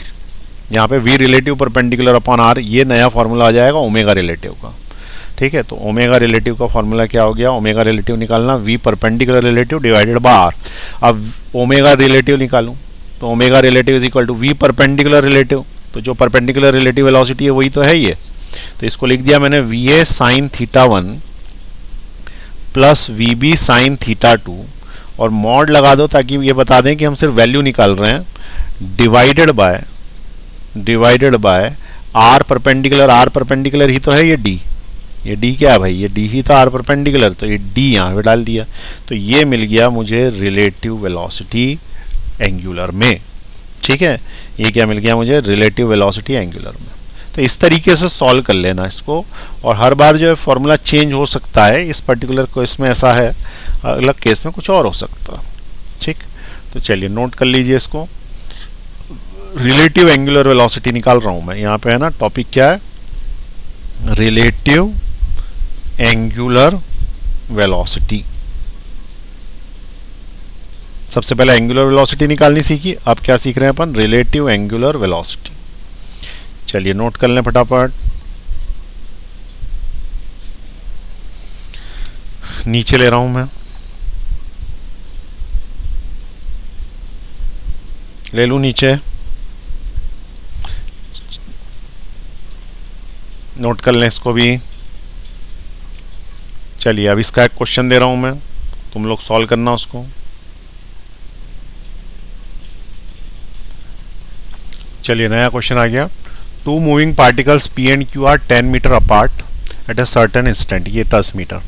यहाँ पे V relative perpendicular upon are, ये नया फॉर्मूला आ जाएगा ओमेगा रिलेटिव का, ठीक है। तो ओमेगा रिलेटिव का फॉर्मूला क्या हो गया? ओमेगा रिलेटिव निकालना V perpendicular relative divided by R. अब ओमेगा रिलेटिव निकालूं तो omega relative is equal to we perpendicular relative. तो जो परपेंडिकुलर रिलेटिव वेलोसिटी है वही तो है ये, तो इसको लिख दिया मैंने VA sine theta 1 plus VB sine theta 2 और मॉड लगा दो ताकि ये बता दें कि हम सिर्फ वैल्यू निकाल रहे हैं, डिवाइडेड बाय आर परपेंडिकुलर ही तो है ये D। ये D क्या है भाई, ये D ही तो आर परपेंडिकुलर, तो ये D यहाँ पे डाल दिया। तो ये मिल गया मुझे रिलेटिव वेलोसिटी एंगुलर में। ठीक है, ये क्या मिल गया मुझे, रिलेटिव वेलोसिटी एंगुलर में। तो इस तरीके से सॉल्व कर लेना इसको, और हर बार जो है फॉर्मूला चेंज हो सकता है। इस पर्टिकुलर केस में ऐसा है, अलग केस में कुछ और हो सकता है। ठीक, तो चलिए नोट कर लीजिए इसको। रिलेटिव एंगुलर वेलोसिटी निकाल रहा हूं मैं, यहाँ पे है ना, टॉपिक क्या है, रिलेटिव एंगुलर वेलोसिटी। सबसे पहले एंगुलर वेलोसिटी निकालनी सीखी, अब क्या सीख रहे हैं अपन, रिलेटिव एंगुलर वेलोसिटी। चलिए नोट कर लें फटाफट। नीचे ले रहा हूं मैं, ले लूं नीचे, नोट कर लें इसको भी। चलिए अब इसका एक क्वेश्चन दे रहा हूं मैं, तुम लोग सॉल्व करना उसको। चलिए नया क्वेश्चन आ गया। Two moving particles P and Q are 10 metre apart at a certain instant, ये 10 metre.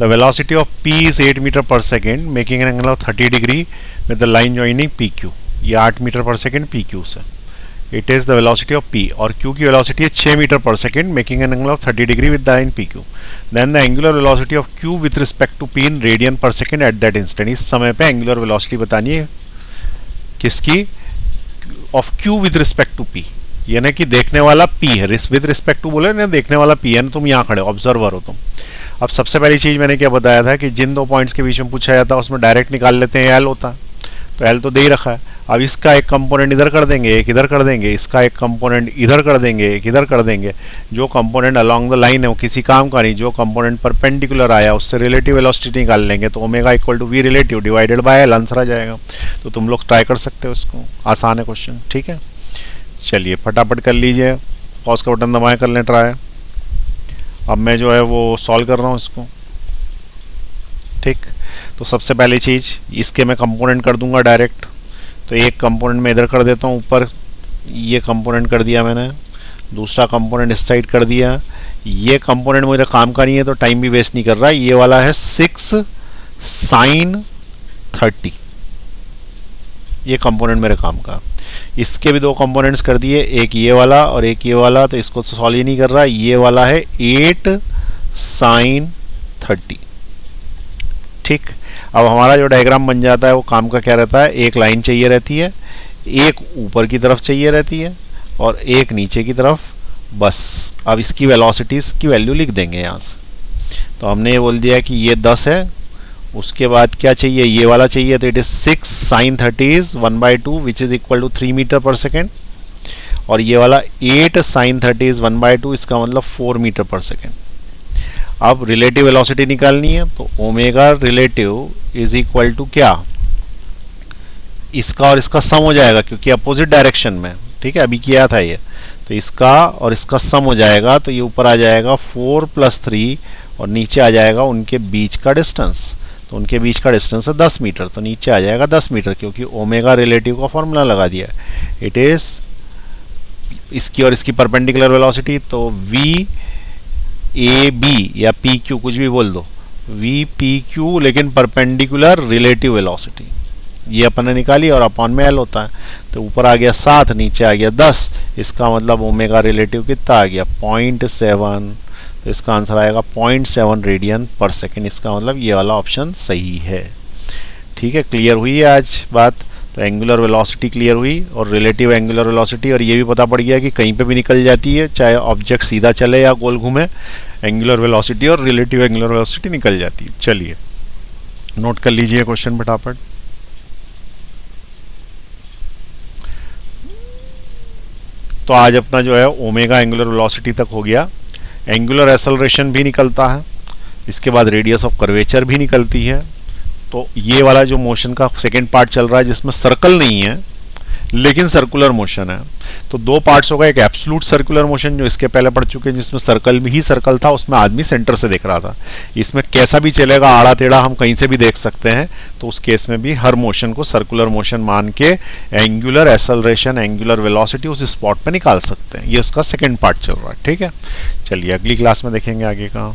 The velocity of P is 8 metre per second making an angle of 30 degree with the line joining PQ। ये 8 metre per second PQ से, it is the velocity of P, और Q की velocity है 6 metre per second making an angle of 30 degree with the line PQ। Then the angular velocity of Q with respect to P in radian per second at that instant. इस समय पे angular velocity बतानी है किसकी, of Q with respect to P, यानी कि देखने वाला P है, विद रिस्पेक्ट टू बोले ना, देखने वाला P है ना, तुम यहाँ खड़े ऑब्जर्वर हो तुम। अब सबसे पहली चीज मैंने क्या बताया था कि जिन दो पॉइंट्स के बीच में पूछा जाता है उसमें डायरेक्ट निकाल लेते हैं, L होता है, तो L तो दे ही रखा है। अब इसका एक कंपोनेंट इधर कर देंगे, एक इधर कर देंगे, इसका एक कंपोनेंट इधर कर देंगे, एक इधर कर देंगे। जो कंपोनेंट अलोंग द लाइन है वो किसी काम का नहीं, जो कंपोनेंट परपेंडिकुलर आया उससे रिलेटिव वेलोसिटी निकाल लेंगे, तो omega equal to V relative divided by L, answer आ जाएगा। तो तुम लोग ट्राई कर सकते हो इसको, आसान है क्वेश्चन। ठीक है, चलिए फटाफट कर लीजिए, पॉज का बटन दबाएं, कर लें ट्राई। अब मैं जो है वो सॉल्व कर रहा हूँ इसको। ठीक, तो सबसे पहली चीज़ इसके मैं कंपोनेंट कर दूंगा डायरेक्ट, तो एक कंपोनेंट मैं इधर कर देता हूँ ऊपर, ये कंपोनेंट कर दिया मैंने, दूसरा कंपोनेंट इस साइड कर दिया। ये कंपोनेंट मुझे काम का नहीं है तो टाइम भी वेस्ट नहीं कर रहा है, ये वाला है 6 साइन 30, ये कंपोनेंट मेरे काम का। इसके भी दो कंपोनेंट्स कर दिए, एक ये वाला और एक ये वाला, तो इसको तो सॉल्व ही नहीं कर रहा। ये वाला है 8 साइन 30। ठीक, अब हमारा जो डायग्राम बन जाता है वो काम का क्या रहता है, एक लाइन चाहिए रहती है, एक ऊपर की तरफ चाहिए रहती है और एक नीचे की तरफ, बस। अब इसकी वेलोसिटीज की वैल्यू लिख देंगे यहाँ से। तो हमने ये बोल दिया कि ये 10 है, उसके बाद क्या चाहिए, ये वाला चाहिए, तो it is 6 sine 30 is 1/2 which is equal to 3 metre per second, और ये वाला 8 साइन 30 इज 1/2, इसका मतलब 4 मीटर पर सेकेंड। अब रिलेटिव वेलोसिटी निकालनी है, तो omega relative is equal to क्या, इसका और इसका सम हो जाएगा क्योंकि अपोजिट डायरेक्शन में। ठीक है, अभी किया था ये, तो इसका और इसका सम हो जाएगा, तो ये ऊपर आ जाएगा 4 + 3 और नीचे आ जाएगा उनके बीच का डिस्टेंस, तो उनके बीच का डिस्टेंस है 10 मीटर, तो नीचे आ जाएगा 10 मीटर क्योंकि ओमेगा रिलेटिव का फॉर्मूला लगा दिया है। इट इज इसकी और इसकी परपेंडिकुलर वेलोसिटी, तो वी ए बी या पी क्यू कुछ भी बोल दो, वी पी क्यू, लेकिन परपेंडिकुलर रिलेटिव वेलोसिटी ये अपन ने निकाली और अपॉन में एल होता है, तो ऊपर आ गया 7, नीचे आ गया 10, इसका मतलब ओमेगा रिलेटिव कितना आ गया 0.7, तो इसका आंसर आएगा 0.7 रेडियन पर सेकेंड। इसका मतलब ये वाला ऑप्शन सही है। ठीक है, क्लियर हुई है आज बात। तो एंगुलर वेलोसिटी क्लियर हुई और रिलेटिव एंगुलर वेलोसिटी, और ये भी पता पड़ गया कि कहीं पे भी निकल जाती है, चाहे ऑब्जेक्ट सीधा चले या गोल घूमे, एंगुलर वेलोसिटी और रिलेटिव एंगुलर वेलोसिटी निकल जाती है। चलिए नोट कर लीजिए क्वेश्चन फटाफट। तो आज अपना जो है ओमेगा एंगुलर वेलोसिटी तक हो गया, एंगुलर एक्सेलरेशन भी निकलता है, इसके बाद रेडियस ऑफ कर्वेचर भी निकलती है। तो ये वाला जो मोशन का सेकेंड पार्ट चल रहा है जिसमें सर्कल नहीं है लेकिन सर्कुलर मोशन है। तो दो पार्ट्स होगा, एक एब्सोल्यूट सर्कुलर मोशन जो इसके पहले पढ़ चुके हैं, जिसमें सर्कल में ही सर्कल था, उसमें आदमी सेंटर से देख रहा था। इसमें कैसा भी चलेगा, आड़ा टेढ़ा हम कहीं से भी देख सकते हैं, तो उस केस में भी हर मोशन को सर्कुलर मोशन मान के एंगुलर एक्सेलरेशन, एंगुलर वेलोसिटी उस स्पॉट पे निकाल सकते हैं। ये उसका सेकंड पार्ट चल रहा है, ठीक है। चलिए अगली क्लास में देखेंगे आगे का।